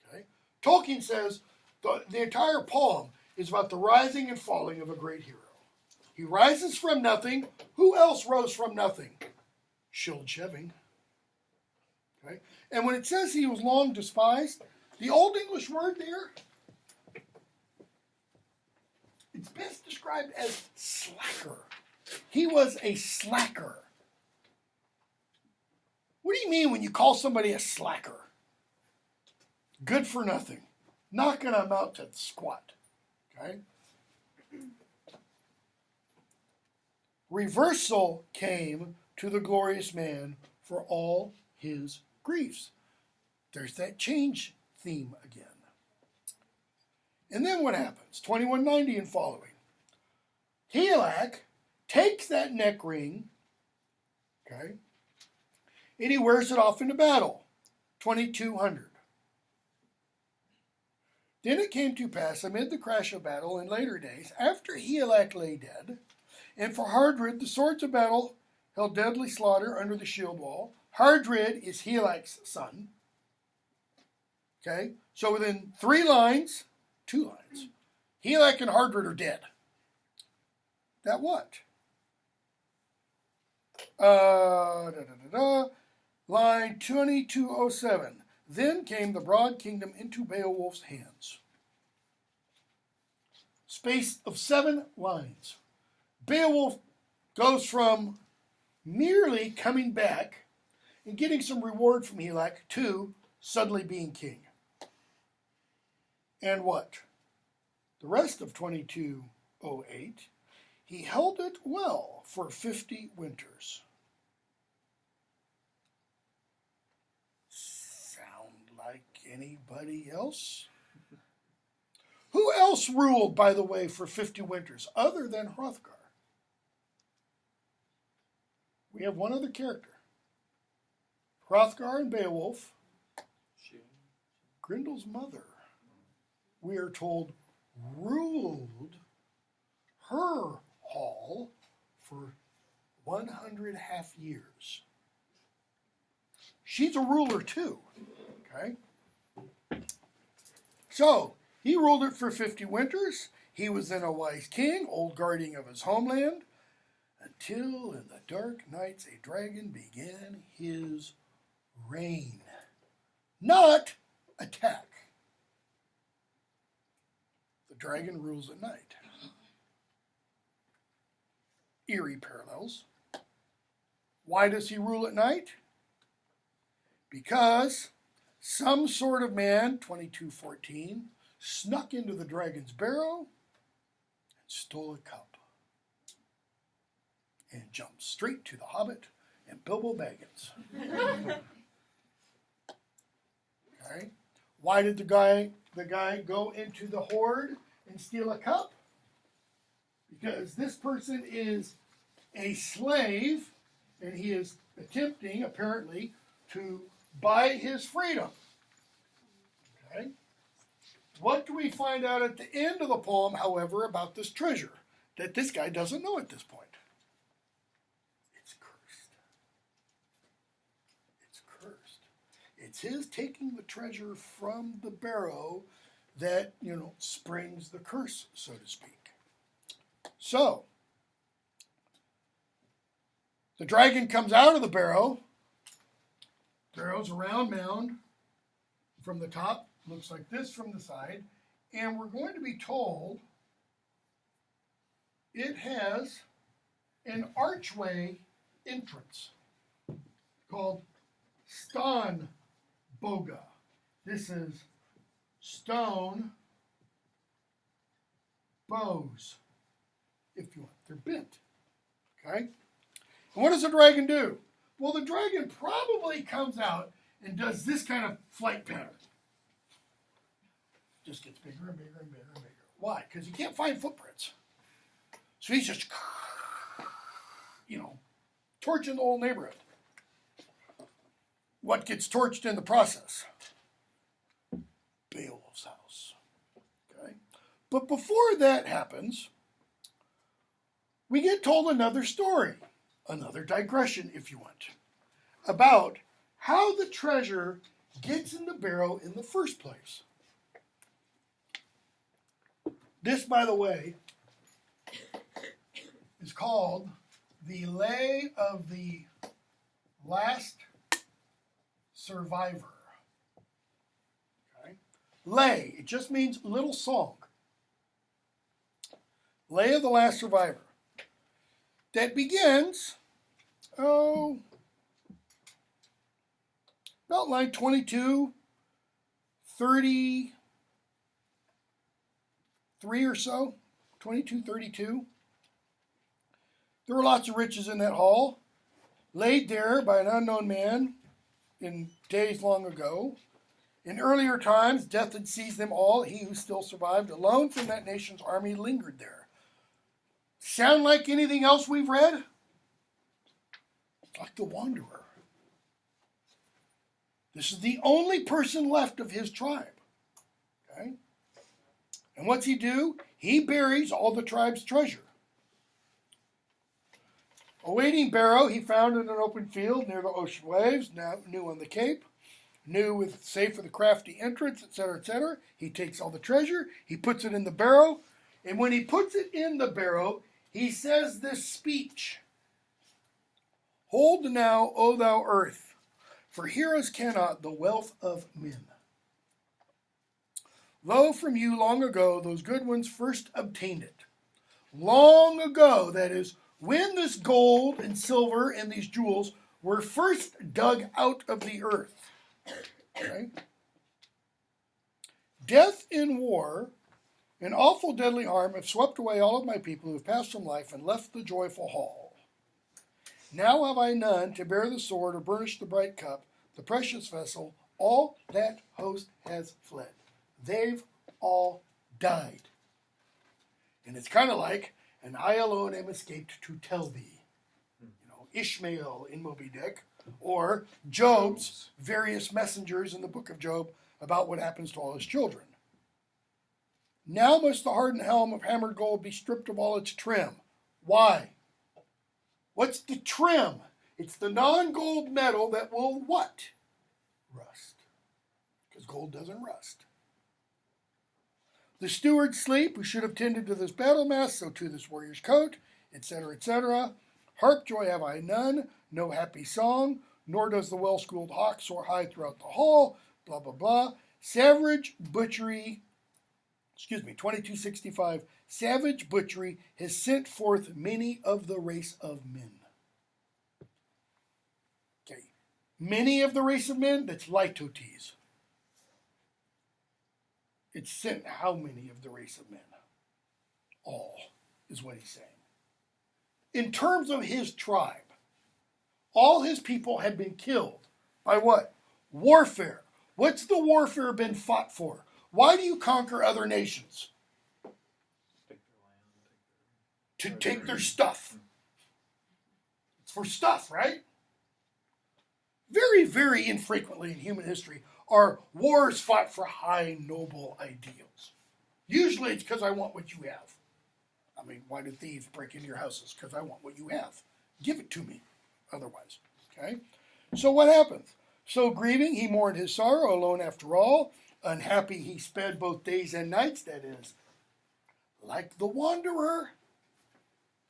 Okay? Tolkien says the entire poem is about the rising and falling of a great hero. He rises from nothing. Who else rose from nothing? Skjold. Okay? And when it says he was long despised, the Old English word there, it's best described as slacker. He was a slacker. What do you mean when you call somebody a slacker? Good for nothing. Not going to amount to squat. Okay? Reversal came to the glorious man for all his griefs. There's that change theme again. And then what happens? 2190 and following. Helac takes that neck ring, okay, and he wears it off into battle. 2200. Then it came to pass amid the crash of battle in later days, after Helac lay dead, and for Hardred the swords of battle held deadly slaughter under the shield wall, Hardred is Helak's son. Okay, so within 3 lines, 2 lines, Helak and Hardred are dead. That what? Line 2207. Then came the broad kingdom into Beowulf's hands. Space of 7 lines. Beowulf goes from merely coming back and getting some reward from Helak to suddenly being king. And what? The rest of 2208, he held it well for 50 winters. Sound like anybody else? Who else ruled, by the way, for 50 winters other than Hrothgar? We have one other character. Hrothgar and Beowulf, Grendel's mother, we are told, ruled her hall for 100 half years. She's a ruler too, okay? So, he ruled it for 50 winters. He was then a wise king, old guardian of his homeland, until in the dark nights a dragon began his reign. Not attack. The dragon rules at night. Eerie parallels. Why does he rule at night? Because some sort of man, 2214, snuck into the dragon's barrow and stole a cup and jumped straight to the Hobbit and Bilbo Baggins. Okay. Why did the guy go into the hoard and steal a cup? Because this person is a slave and he is attempting, apparently, to buy his freedom. Okay. What do we find out at the end of the poem, however, about this treasure that this guy doesn't know at this point? It's cursed. It's cursed. It's his taking the treasure from the barrow that, springs the curse, so to speak. So, the dragon comes out of the barrow. Barrow's a round mound from the top. Looks like this from the side. And we're going to be told it has an archway entrance called Stan Boga. This is stone bows, if you want. They're bent. Okay? And what does the dragon do? Well, the dragon probably comes out and does this kind of flight pattern. Just gets bigger and bigger and bigger and bigger. Why? Because he can't find footprints. So he's just, torching the whole neighborhood. What gets torched in the process? Beowulf's house. Okay? But before that happens, we get told another story, another digression, if you want, about how the treasure gets in the barrow in the first place. This, by the way, is called the Lay of the Last Survivor. Okay? Lay, it just means little song. Lay of the Last Survivor. That begins, about line 22, 33 or so, 22, 32. There were lots of riches in that hall, laid there by an unknown man in days long ago. In earlier times, death had seized them all. He who still survived, alone from that nation's army, lingered there. Sound like anything else we've read? It's like the Wanderer. This is the only person left of his tribe. Okay? And what's he do? He buries all the tribe's treasure. Awaiting Barrow, he found in an open field near the ocean waves, now new on the cape, new with safe for the crafty entrance, etc., etc. He takes all the treasure, he puts it in the barrow, and when he puts it in the barrow, he says this speech. Hold now, O thou earth, for heroes cannot the wealth of men. Lo, from you long ago, those good ones first obtained it. Long ago, that is, when this gold and silver and these jewels were first dug out of the earth. Okay? Death in war and awful deadly harm have swept away all of my people who have passed from life and left the joyful hall. Now have I none to bear the sword or burnish the bright cup, the precious vessel. All that host has fled. They've all died. And it's kind of like, and I alone am escaped to tell thee. You know, Ishmael in Moby Dick, or Job's various messengers in the book of Job about what happens to all his children. Now must the hardened helm of hammered gold be stripped of all its trim. Why? What's the trim? It's the non-gold metal that will what? Rust. Because gold doesn't rust. The steward sleep, who should have tended to this battle mast, so to this warrior's coat, etc., etc. Harp joy have I none, no happy song, nor does the well-schooled hawk soar high throughout the hall, blah, blah, blah. Savage butchery, 2265, savage butchery has sent forth many of the race of men. Okay, many of the race of men, that's litotes. It's sent how many of the race of men? All, is what he's saying. In terms of his tribe, all his people had been killed by what? Warfare. What's the warfare been fought for? Why do you conquer other nations? Take their land. To take their stuff. It's for stuff, right? Very, very infrequently in human history are wars fought for high, noble ideals. Usually it's because I want what you have. I mean, why do thieves break into your houses? Because I want what you have. Give it to me otherwise. Okay? So what happens? So grieving, he mourned his sorrow alone after all. Unhappy, he sped both days and nights, that is. Like the wanderer.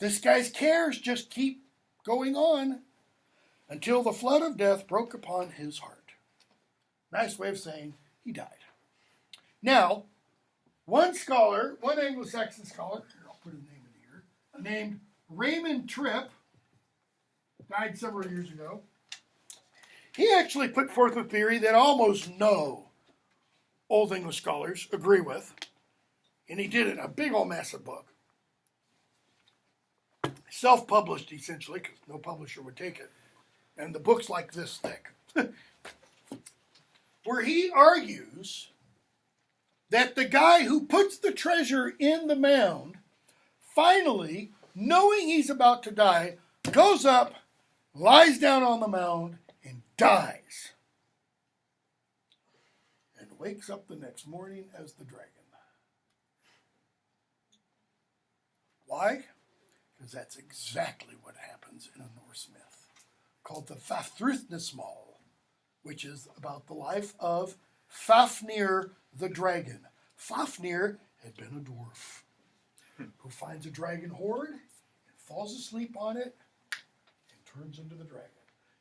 This guy's cares just keep going on until the flood of death broke upon his heart. Nice way of saying he died. Now, one scholar, one Anglo-Saxon scholar, here I'll put his name in here, named Raymond Tripp, died several years ago. He actually put forth a theory that almost no Old English scholars agree with, and he did it in a big old massive book. Self-published, essentially, because no publisher would take it. And the book's like this thick. Where he argues that the guy who puts the treasure in the mound, finally, knowing he's about to die, goes up, lies down on the mound, and dies. And wakes up the next morning as the dragon. Why? Because that's exactly what happens in a Norse myth called the Vafthrudnismal, which is about the life of Fafnir the dragon. Fafnir had been a dwarf who finds a dragon hoard and falls asleep on it and turns into the dragon.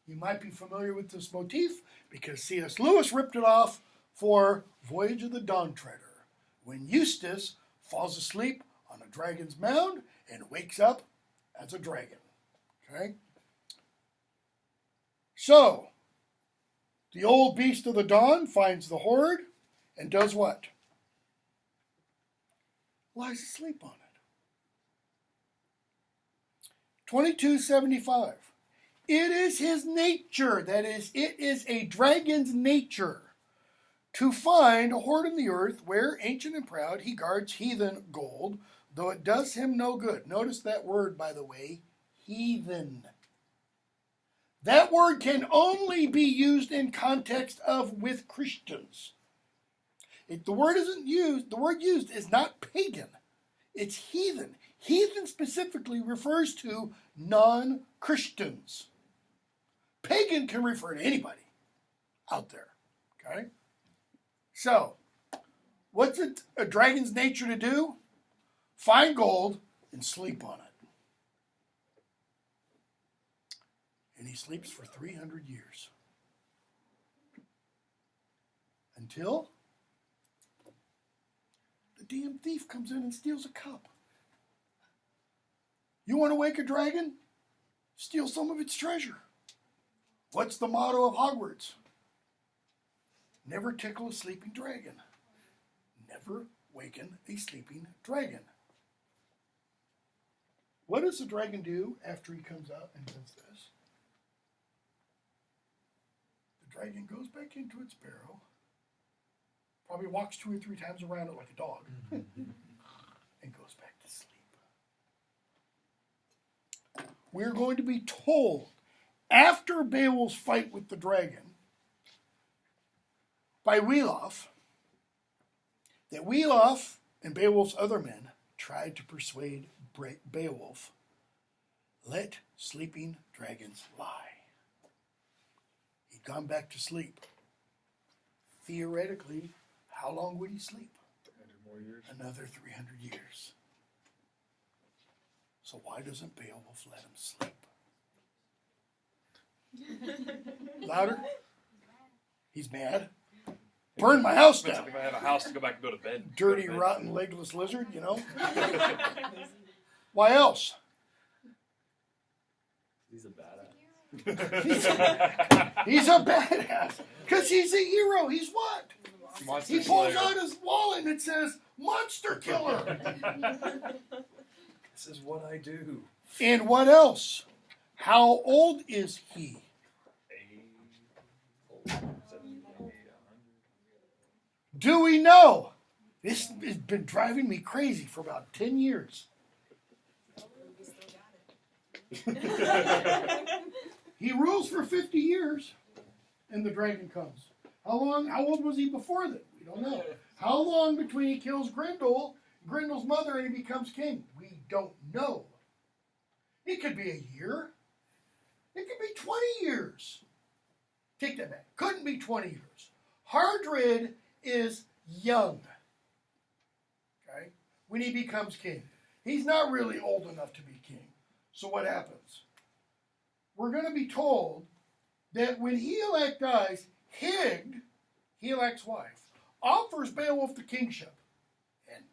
You might be familiar with this motif because C.S. Lewis ripped it off for Voyage of the Dawn Treader, when Eustace falls asleep on a dragon's mound and wakes up as a dragon. Okay? So, the old beast of the dawn finds the hoard and does what? Lies asleep on it. 2275. It is his nature, that is, it is a dragon's nature, to find a hoard in the earth where, ancient and proud, he guards heathen gold, though it does him no good. Notice that word, by the way, heathen. That word can only be used in context of with Christians. The word isn't used, the word used is not pagan. It's heathen. Heathen specifically refers to non-Christians. Pagan can refer to anybody out there. Okay? So, what's a dragon's nature to do? Find gold and sleep on it. And he sleeps for 300 years. Until the damn thief comes in and steals a cup. You want to wake a dragon? Steal some of its treasure. What's the motto of Hogwarts? Never tickle a sleeping dragon. Never waken a sleeping dragon. What does the dragon do after he comes out and does this? The dragon goes back into its burrow, probably walks 2 or 3 times around it like a dog, and goes back to sleep. We're going to be told after Beowulf's fight with the dragon by Beowulf that Beowulf and Beowulf's other men tried to persuade Beowulf, let sleeping dragons lie. He'd gone back to sleep. Theoretically, how long would he sleep? 300 more years. Another 300 years. So why doesn't Beowulf let him sleep? Louder? He's mad. Burn my house down. If I have a house to go back and go to bed. Dirty, rotten, legless lizard, you know? Why else? He's a badass. He's a badass. Because he's a hero. He's what? Monster He pulls Slayer. out his wallet and it says, Monster Killer. This is what I do. And what else? How old is he? 70, 100. Do we know? This has been driving me crazy for about 10 years. He rules for 50 years, and the dragon comes. How old was he before that? We don't know. How long between he kills Grendel's mother, and he becomes king? We don't know. It could be a year. It could be 20 years. Take that back. Couldn't be 20 years. Hardred is young. Okay? When he becomes king. He's not really old enough to be king. So what happens? We're going to be told that when Hygelac dies, Hygd, Hygelac's wife, offers Beowulf the kingship. And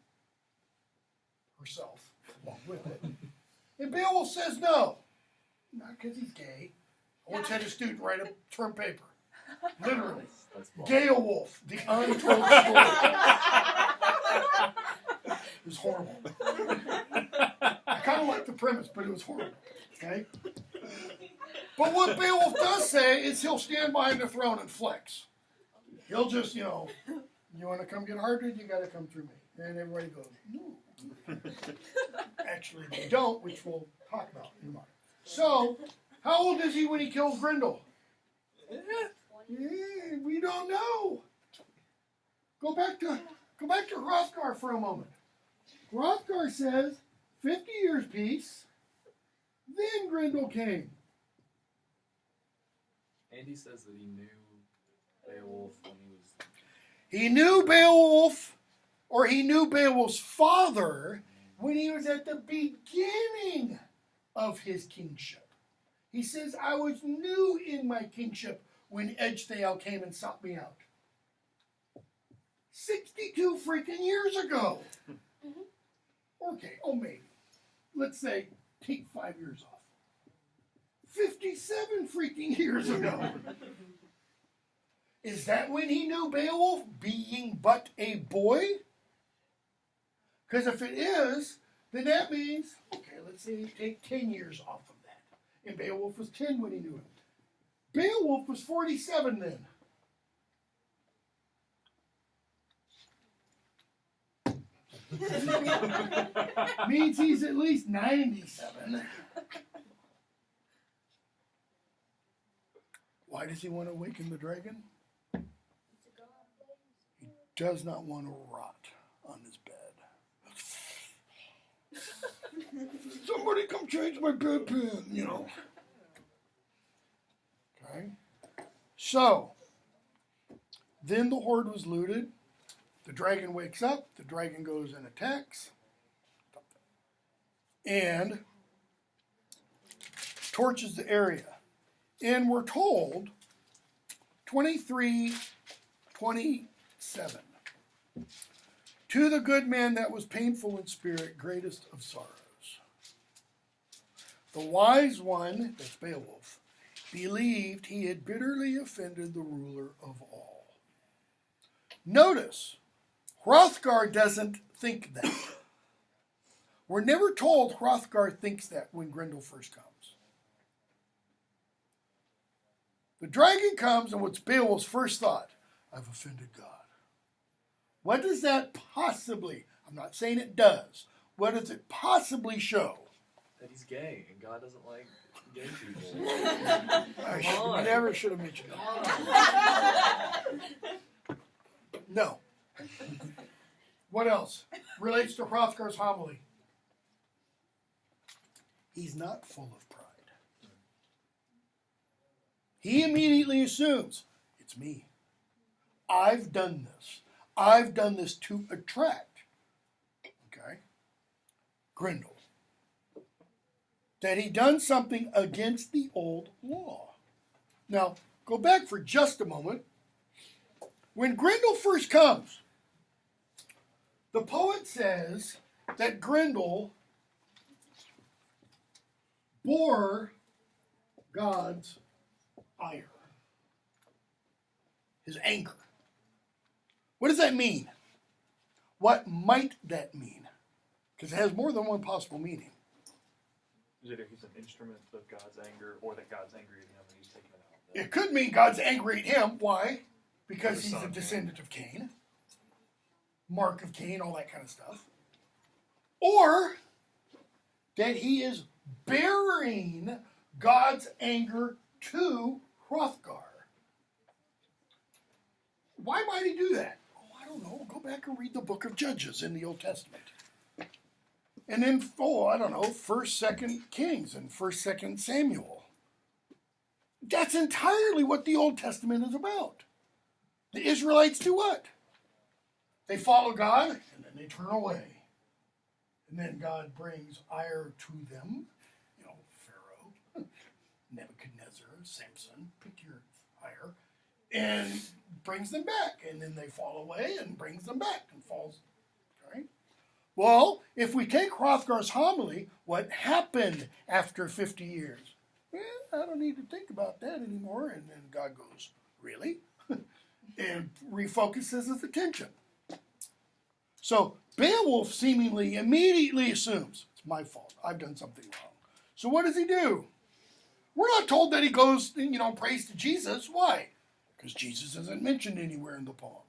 herself, along with it. And Beowulf says no. Not because he's gay. I once had a student write a term paper. Literally. That's bold. Beowulf, the untold story. It was horrible. I kind of liked the premise, but it was horrible. Okay? But what Beowulf does say is he'll stand behind the throne and flex. He'll just, you want to come get Hardred, you got to come through me. And everybody goes, no. Actually, they don't, which we'll talk about in a moment. So, how old is he when he kills Grendel? We don't know. Go back to Hrothgar for a moment. Hrothgar says 50 years peace, then Grendel came. Andy says that he knew Beowulf when he was. He knew Beowulf, or he knew Beowulf's father when he was at the beginning of his kingship. He says, I was new in my kingship when Ecgtheow came and sought me out. 62 freaking years ago. Okay, maybe. Let's say, take 5 years off. 57 freaking years ago. Is that when he knew Beowulf, being but a boy? Because if it is, then that means, okay, let's say you take 10 years off of that. And Beowulf was 10 when he knew him. Beowulf was 47 then. Means he's at least 97. Why does he want to awaken the dragon? He does not want to rot on his bed. Somebody come change my bedpan, you know. Okay. So, then the horde was looted. The dragon wakes up. The dragon goes and attacks. And torches the area. And we're told 23:27. To the good man that was painful in spirit, greatest of sorrows. The wise one, that's Beowulf, believed he had bitterly offended the ruler of all. Notice, Hrothgar doesn't think that. We're never told Hrothgar thinks that when Grendel first comes. The dragon comes, and what's Beowulf's first thought? I've offended God. What does that possibly, I'm not saying it does, what does it possibly show? That he's gay, and God doesn't like gay people. I never should have mentioned that. No. What else? Relates to Hrothgar's homily. He's not full of pride. He immediately assumes, it's me. I've done this. I've done this to attract, okay, Grendel. That he done something against the old law. Now, go back for just a moment. When Grendel first comes, the poet says that Grendel bore God's ire, his anger. What does that mean? What might that mean? Because it has more than one possible meaning. Either he's an instrument of God's anger, or that God's angry at him and he's taking it out. It could mean God's angry at him. Why? Because he's a descendant of Cain. Mark of Cain, all that kind of stuff. Or that he is bearing God's anger to Hrothgar. Why might he do that? Oh, I don't know. Go back and read the book of Judges in the Old Testament. And then, 1st, 2nd Kings and 1st, 2nd Samuel. That's entirely what the Old Testament is about. The Israelites do what? They follow God, and then they turn away. And then God brings ire to them. Pharaoh, Nebuchadnezzar, Samson, pick your ire, and brings them back. And then they fall away and brings them back and falls. Okay? Well, if we take Hrothgar's homily, what happened after 50 years? I don't need to think about that anymore. And then God goes, really? And refocuses his attention. So Beowulf seemingly immediately assumes, it's my fault. I've done something wrong. So what does he do? We're not told that he goes, prays to Jesus. Why? Because Jesus isn't mentioned anywhere in the poem.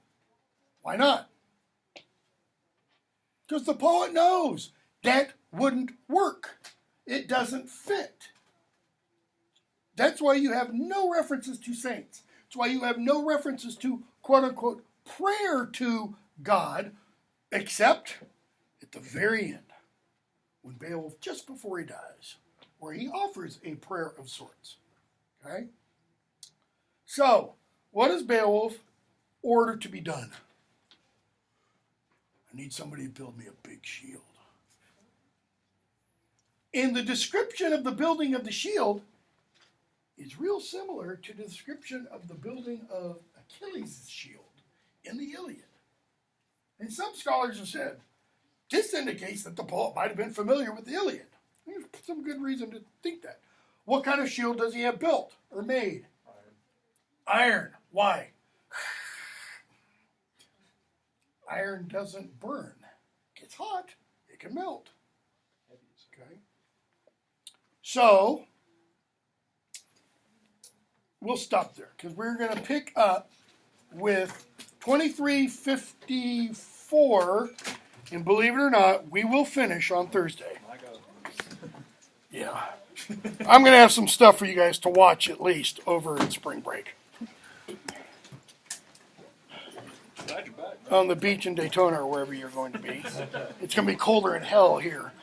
Why not? Because the poet knows that wouldn't work. It doesn't fit. That's why you have no references to saints. That's why you have no references to, quote-unquote, prayer to God, except at the very end, when Beowulf, just before he dies, where he offers a prayer of sorts. Okay? So, what does Beowulf order to be done? I need somebody to build me a big shield. And the description of the building of the shield is real similar to the description of the building of Achilles' shield in the Iliad. And some scholars have said, this indicates that the poet might have been familiar with the Iliad. There's some good reason to think that. What kind of shield does he have built or made? Iron. Why? Iron doesn't burn. It gets hot. It can melt. Okay. So, we'll stop there because we're going to pick up with 23:54, and believe it or not, we will finish on Thursday. Yeah. I'm going to have some stuff for you guys to watch at least over in spring break. On the beach in Daytona or wherever you're going to be. It's going to be colder in hell here.